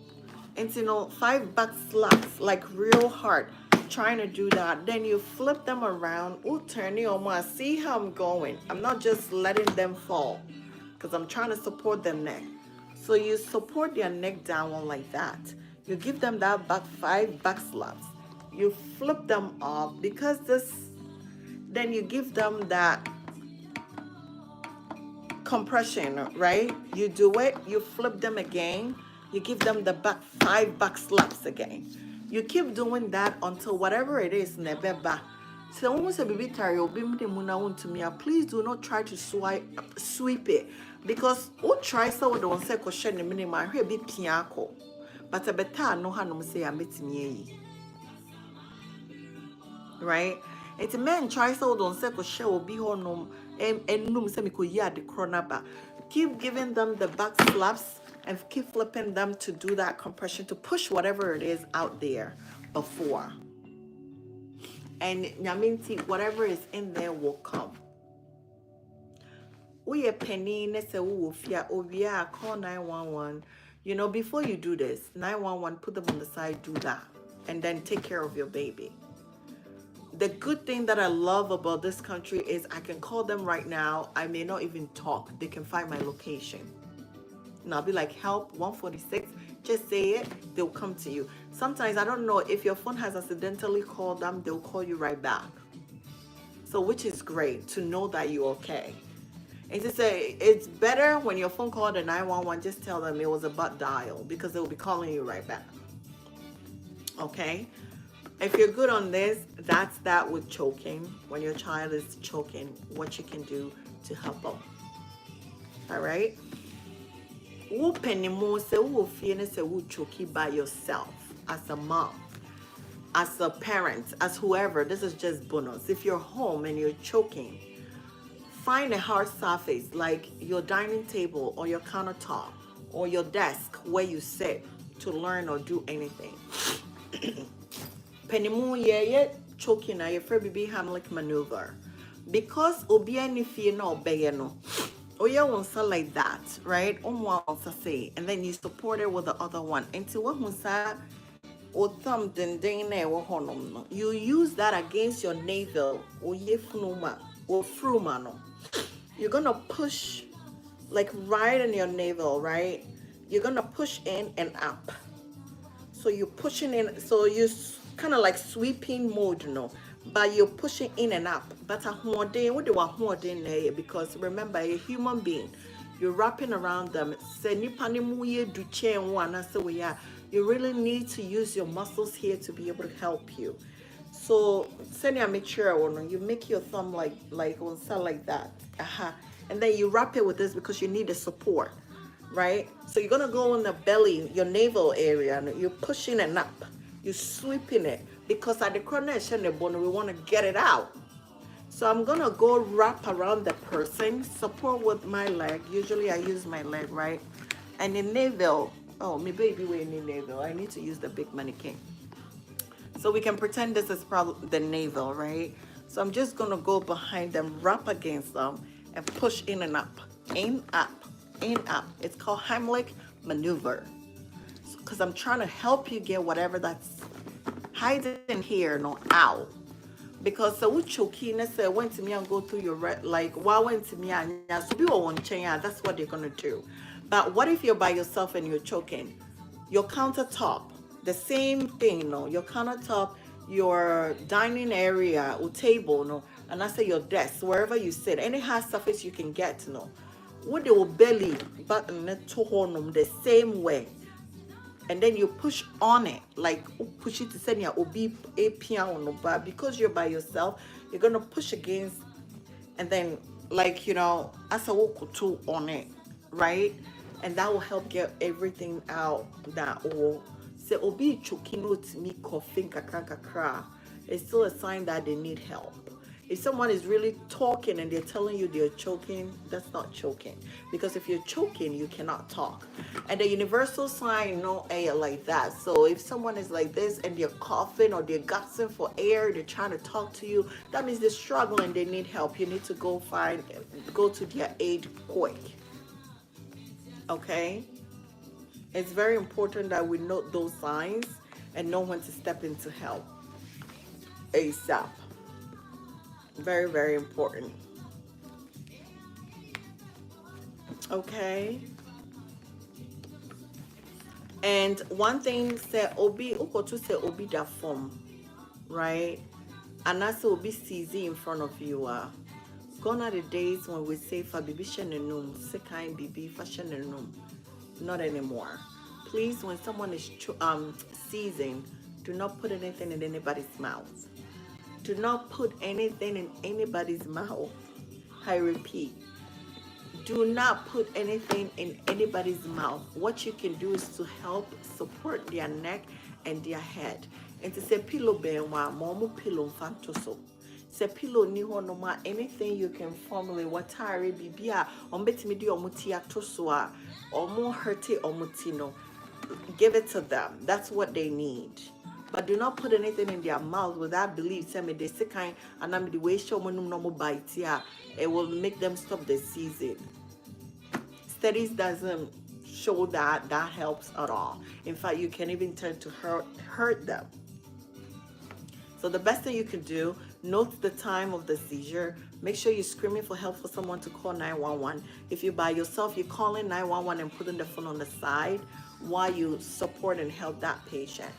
Speaker 3: And 5 back slaps, like real hard, trying to do that. Then you flip them around. Oh, turn it on. See how I'm going. I'm not just letting them fall, because I'm trying to support their neck. So you support their neck down like that. You give them that 5 back slaps. You flip them off, because then you give them that compression, right? You do it, you flip them again, you give them the 5 back slaps again. You keep doing that until whatever it is, nebeba. So almost a baby tari, please do not try to sweep it, because who try so with one second share the minimum here be piako. But a better no hanum say I met me, right? It's a man tries out on second share will be honum and num semico yard the cronaba. Keep giving them the back slaps and keep flipping them to do that compression, to push whatever it is out there before. And nyaminti, whatever is in there will come. We a penny nese wufia ovia call 911. Before you do this, 911, put them on the side, do that, and then take care of your baby. The good thing that I love about this country is I can call them right now. I may not even talk. They can find my location. And I'll be like, help, 146. Just say it. They'll come to you. Sometimes, I don't know, if your phone has accidentally called them, they'll call you right back. So, which is great to know that you're okay. And to say, it's better when your phone called a 911, just tell them it was a butt dial, because they'll be calling you right back. Okay? If you're good on this, that's that with choking. When your child is choking, what you can do to help them. All right? Choking by yourself as a mom, as a parent, as whoever. This is just bonus. If you're home and you're choking, find a hard surface like your dining table or your countertop or your desk where you sit to learn or do anything. Penimu ye choking na your baby Hamlet maneuver. Because obiani fear no obeyeno. Oya wonsa like that, right? Wonsa say, and then you support it with the other one. Until what wonsa or thumb den no. You use that against your navel or ye fluma or frumano. You're gonna push like right in your navel, right? You're gonna push in and up. So you're pushing in, so you're kind of like sweeping mode, but you're pushing in and up. But what do I there? Because remember, you're a human being. you're wrapping around them. You really need to use your muscles here to be able to help you. So send you make sure you make your thumb like on side like that. And then you wrap it with this because you need the support, right? So you're gonna go in the belly, your navel area, and you're pushing it up. You're sweeping it because at the corner we want to get it out. So I'm gonna go wrap around the person, support with my leg. Usually I use my leg, right? And the navel, oh, my baby way in the navel. I need to use the big mannequin. So we can pretend this is probably the navel, right? So I'm just gonna go behind them, wrap against them, and push in and up, in, up, in, up. It's called Heimlich maneuver. Because I'm trying to help you get whatever that's hiding here, no, out. Because so choky na say went to me and go through your like why went to me and so be on chain, that's what they're gonna do. But what if you're by yourself and you're choking? Your countertop, the same thing, no, your countertop, your dining area or table, no, and I say your desk, wherever you sit, any hard surface you can get, no. What they will belly button to the same way, and then you push on it, like push it to send your obi a piano, but because you're by yourself, you're gonna push against, and then like as a walk two on it, right? And that will help get everything out that will say obi chokino to me coughing kakra. It's still a sign that they need help. If someone is really talking and they're telling you they're choking, that's not choking. Because if you're choking, you cannot talk. And the universal sign, no air like that. So if someone is like this and they're coughing or they're gasping for air, they're trying to talk to you, that means they're struggling, they need help. You need to go to their aid quick. Okay? It's very important that we note those signs and know when to step in to help ASAP. Very, very important. Okay. And one thing say obi ukotu say obi da form, right? And that's obi CZ in front of you. Gone are the days when we say for bibi shenenum, sekai bibi fashion enum. Not anymore. Please, when someone is seizing, do not put anything in anybody's mouth. Do not put anything in anybody's mouth. I repeat, do not put anything in anybody's mouth. What you can do is to help support their neck and their head. And to say pillow benwa, momu pillow fantoso. Say pillow ni honoma, anything you can formulate, watare bibia, ombetimi di omutia tosua, omo hurti omutino. Give it to them. That's what they need. But do not put anything in their mouth without belief. Say me they say kind and I'm the way show no normal bite. Yeah, it will make them stop the season. Studies doesn't show that helps at all. In fact, you can even turn to hurt them. So the best thing you can do, note the time of the seizure. Make sure you're screaming for help for someone to call 911. If you're by yourself, you're calling 911 and putting the phone on the side while you support and help that patient.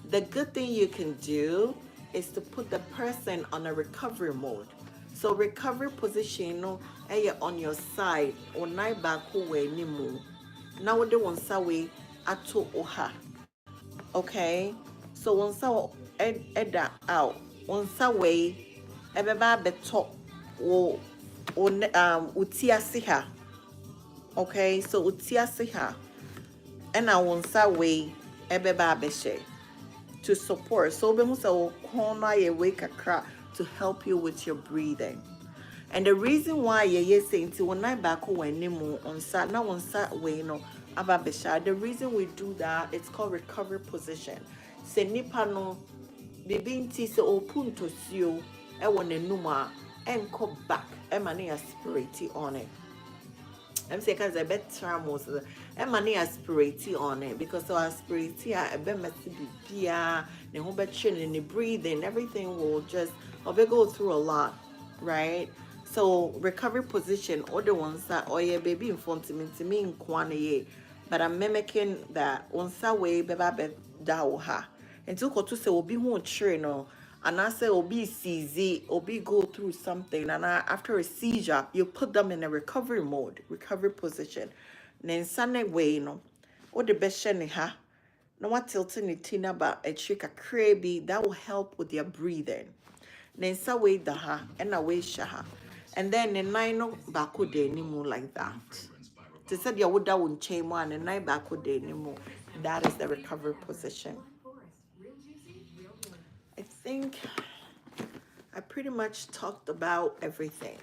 Speaker 3: The good thing you can do is to put the person on a recovery mode. So recovery position, on your side, or back way nimu. Now they want sawe ato oha. Okay? So one saw eda out. One sawe ebeba beto o utia siha. Okay? So utia siha. And I want sawe ebeba beshe to support. So be musa corner ye wake kakra to help you with your breathing. And the reason why ye saying to when I back when nimu on sat now on sat way no ababesha. The reason we do that, it's called recovery position. Se nipa no bibinti se opun to sio e won enuma enko back e mani aspirate on it. I'm saying because I bet most of the money aspirate on it because so aspirate a bit messy bia, the whole bed chin and the breathing, everything will just go through a lot, right? So recovery position, other ones that oh yeah baby in front of me to me in kwane, but I'm mimicking that on sa way beba be daoha. And to go to say will be one train or And I say obi seize, obi go through something, and after a seizure, you put them in a recovery mode, recovery position. Then Sunday way, or the best ha. No what tilting it tin about a trick a crabby that will help with your breathing. Then sa way the ha and away shaha. And then the nine no bako de anymore like that. They said you would that won't change one and nine bako de anymore. That is the recovery position. I think I pretty much talked about everything.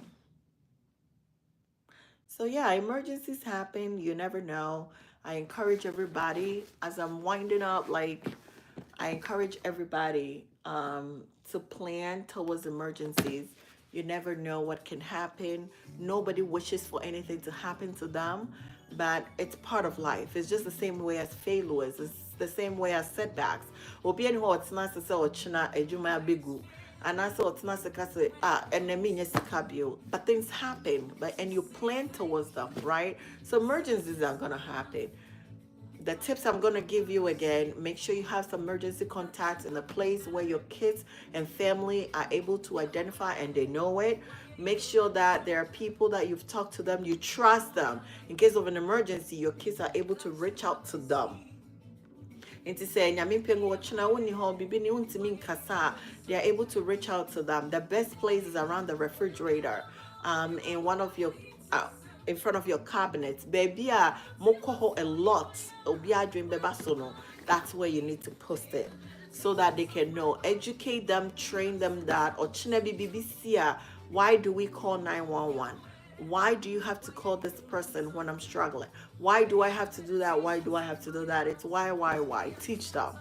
Speaker 3: So yeah, emergencies happen. You never know. I encourage everybody as I'm winding up, like I encourage everybody to plan towards emergencies. You never know what can happen. Nobody wishes for anything to happen to them, but it's part of life. It's just the same way as failures. It's the same way as setbacks. Obi ani ho otena se ochina ejuma begu. And I saw otena se ka se and then me sika bio. But things happen, and you plan towards them, right? So emergencies are gonna happen. The tips I'm going to give you again, make sure you have some emergency contacts in a place where your kids and family are able to identify and they know it. Make sure that there are people that you've talked to them, you trust them. In case of an emergency, your kids are able to reach out to them. Nti say nyame mpengu ochina woni ho bibi ni untimi nkasa, they are able to reach out to them. The best place is around the refrigerator, in one of your in front of your cabinets. Baby mokoho a lot obi adwin beba so no, that's where you need to post it so that they can know. Educate them, train them that ochina bibi sia, why do we call 911? Why do you have to call this person when I'm struggling? Why do I have to do that? Why do I have to do that? It's why. Teach them.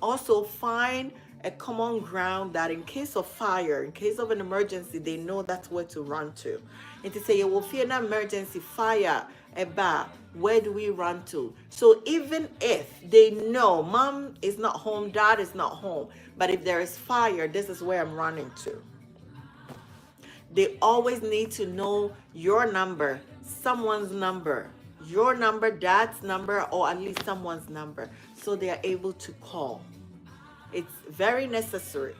Speaker 3: Also, find a common ground that in case of fire, in case of an emergency, they know that's where to run to. And to say, you will fear an emergency, fire, a bar, where do we run to? So even if they know mom is not home, dad is not home, but if there is fire, this is where I'm running to. They always need to know your number, someone's number, your number, dad's number, or at least someone's number, so they are able to call. It's very necessary.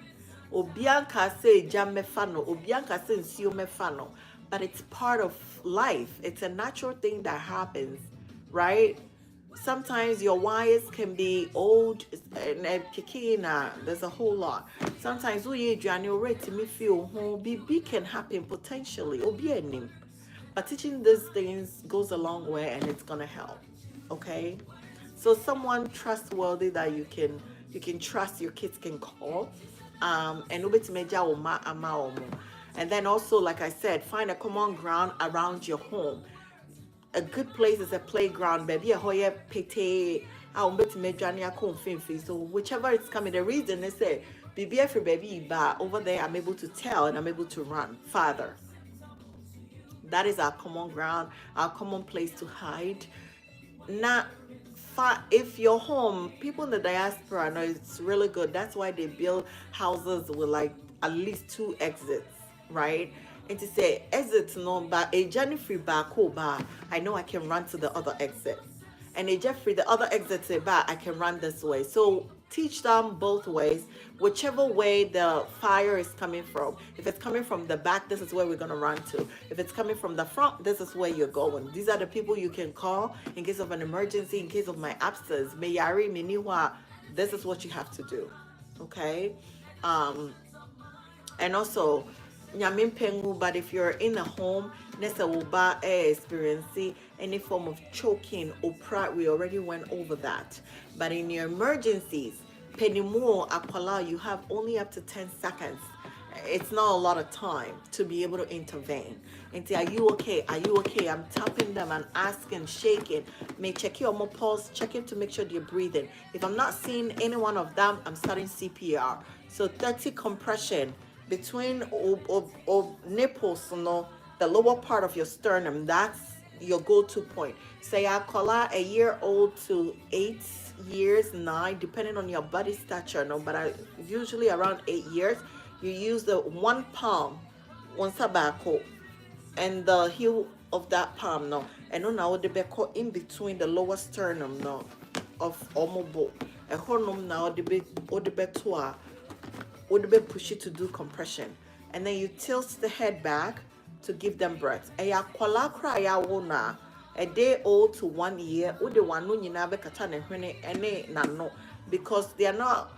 Speaker 3: Obianka say jam mefano, obianka say nsio mefano, but it's part of life. It's a natural thing that happens, right? Sometimes your wires can be old and kikina. There's a whole lot. Sometimes we rate me feel BB can happen potentially. But teaching these things goes a long way and it's gonna help. Okay? So someone trustworthy that you can trust, your kids can call. And then also, like I said, find a common ground around your home. A good place is a playground, baby. A hoye pete. So whichever is coming, the reason they say, baby, every baby, but over there, I'm able to tell and I'm able to run farther. That is our common ground, our common place to hide. Now, if your home, people in the diaspora know it's really good. That's why they build houses with like at least 2 exits, right? And to say exit no, but a journey free back I know I can run to the other exit. And a Jeffrey, the other exit say back, I can run this way. So teach them both ways, whichever way the fire is coming from. If it's coming from the back, this is where we're gonna run to. If it's coming from the front, this is where you're going. These are the people you can call in case of an emergency, in case of my absence. Meyari, Miniwa, this is what you have to do. Okay? And also, but if you're in a home, nessa will experience any form of choking or pride. We already went over that. But in your emergencies, penimo akwala, you have only up to 10 seconds. It's not a lot of time to be able to intervene. And say, are you okay? Are you okay? I'm tapping them and asking, shaking. May check your more pulse, checking to make sure they're breathing. If I'm not seeing any one of them, I'm starting CPR. So 30 compression between nipples, the lower part of your sternum. That's your go-to point. Say I call out a year old to 8 years, 9, depending on your body stature. But usually around 8 years. You use the one palm, one sabako, and the heel of that palm and now the back in between the lower sternum of omobo. A hornum now the big or the betua would be push you to do compression, and then you tilt the head back to give them breath. Eya kwala kra ya wona a day old to 1 year. Would the one no nyina be kata ne hwene ene na no, because they are not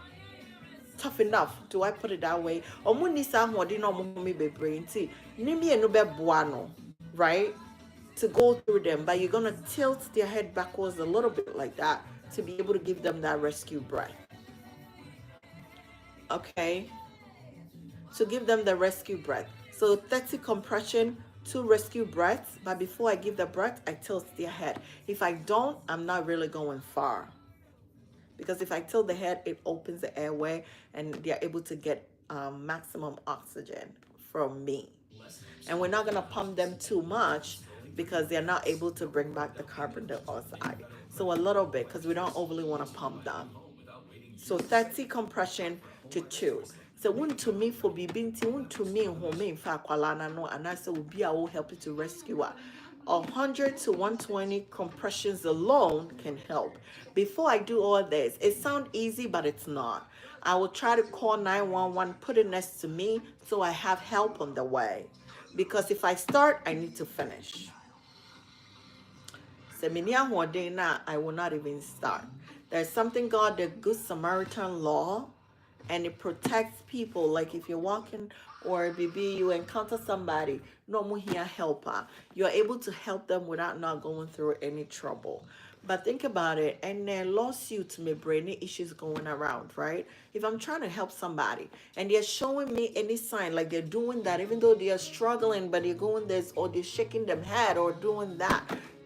Speaker 3: tough enough. Do I put it that way? Omu ni sa hodi no omu me be brain ti. Ni me enu be boano, right? To go through them, but you're gonna tilt their head backwards a little bit like that to be able to give them that rescue breath. Okay, to give them the rescue breath. So 30 compression, 2 rescue breaths, but before I give the breath, I tilt their head. If I don't, I'm not really going far, because if I tilt the head, it opens the airway and they're able to get maximum oxygen from me. And we're not gonna pump them too much because they're not able to bring back the carbon dioxide. So a little bit, because we don't overly want to pump them. So 30 compression to 2. So one to me for bibinti, one to me home in fa kwalana no, and I say will be will help you to rescue her. 100 to 120 compressions alone can help. Before I do all this, it sounds easy, but it's not. I will try to call 911, put it next to me so I have help on the way. Because if I start, I need to finish. I will not even start. There's something called the Good Samaritan law, and it protects people. Like if you're walking or maybe you encounter somebody, no more here helper, you're able to help them without not going through any trouble. But think about it, and then lawsuits may bring issues going around, right? If I'm trying to help somebody and they're showing me any sign like they're doing that, even though they are struggling, but they're going this or they're shaking their head or doing that,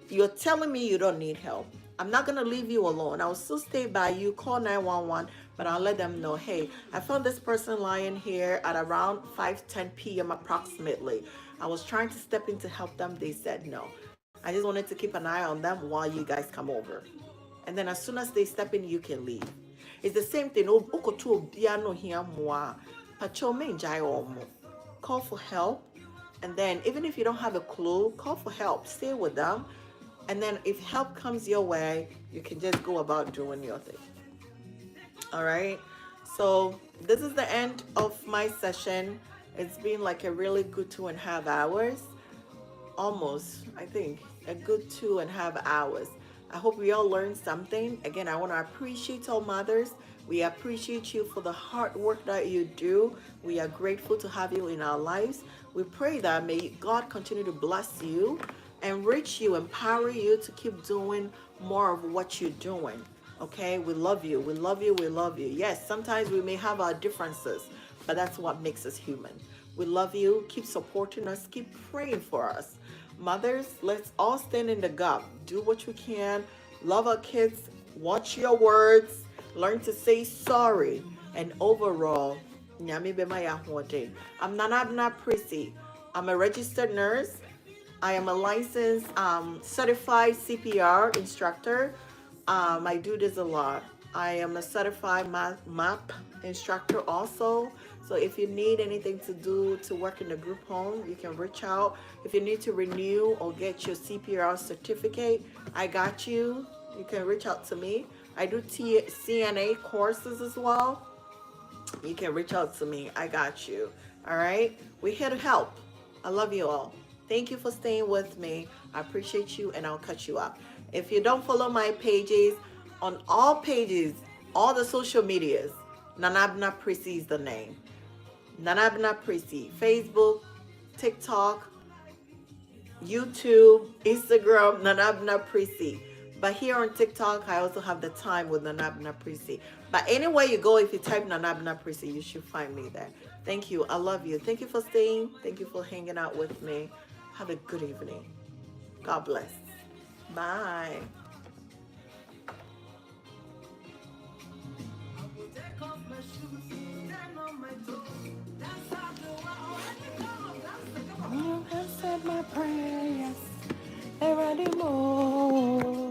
Speaker 3: you're telling me you don't need help. I'm not going to leave you alone. I'll still stay by you, call 911, but I'll let them know, hey, I found this person lying here at around 5:10 p.m. approximately. I was trying to step in to help them. They said no. I just wanted to keep an eye on them while you guys come over. And then as soon as they step in, you can leave. It's the same thing. Call for help. And then even if you don't have a clue, call for help. Stay with them. And then if help comes your way, you can just go about doing your thing. All right. So this is the end of my session. It's been like a really good 2.5 hours. Almost, I think, a good 2.5 hours. I hope we all learned something. Again, I want to appreciate all mothers. We appreciate you for the hard work that you do. We are grateful to have you in our lives. We pray that may God continue to bless you, enrich you, empower you to keep doing more of what you're doing. Okay, we love you. We love you. We love you. Yes, sometimes we may have our differences, but that's what makes us human. We love you. Keep supporting us. Keep praying for us. Mothers, let's all stand in the gap. Do what you can. Love our kids. Watch your words. Learn to say sorry. And overall, I'm NanaAbenaPriscy. I'm a registered nurse. I am a licensed certified CPR instructor. I do this a lot. I am a certified MAP instructor also. So if you need anything to do to work in the group home, you can reach out. If you need to renew or get your CPR certificate, I got you. You can reach out to me. I do CNA courses as well. You can reach out to me. I got you. All right? We're here to help. I love you all. Thank you for staying with me. I appreciate you, and I'll catch you up. If you don't follow my pages, on all pages, all the social medias, NanaAbenaPriscy is the name. NanaAbenaPriscy. Facebook, TikTok, YouTube, Instagram, NanaAbenaPriscy. But here on TikTok, I also have the time with NanaAbenaPriscy. But anywhere you go, if you type NanaAbenaPriscy, you should find me there. Thank you. I love you. Thank you for staying. Thank you for hanging out with me. Have a good evening. God bless. Bye.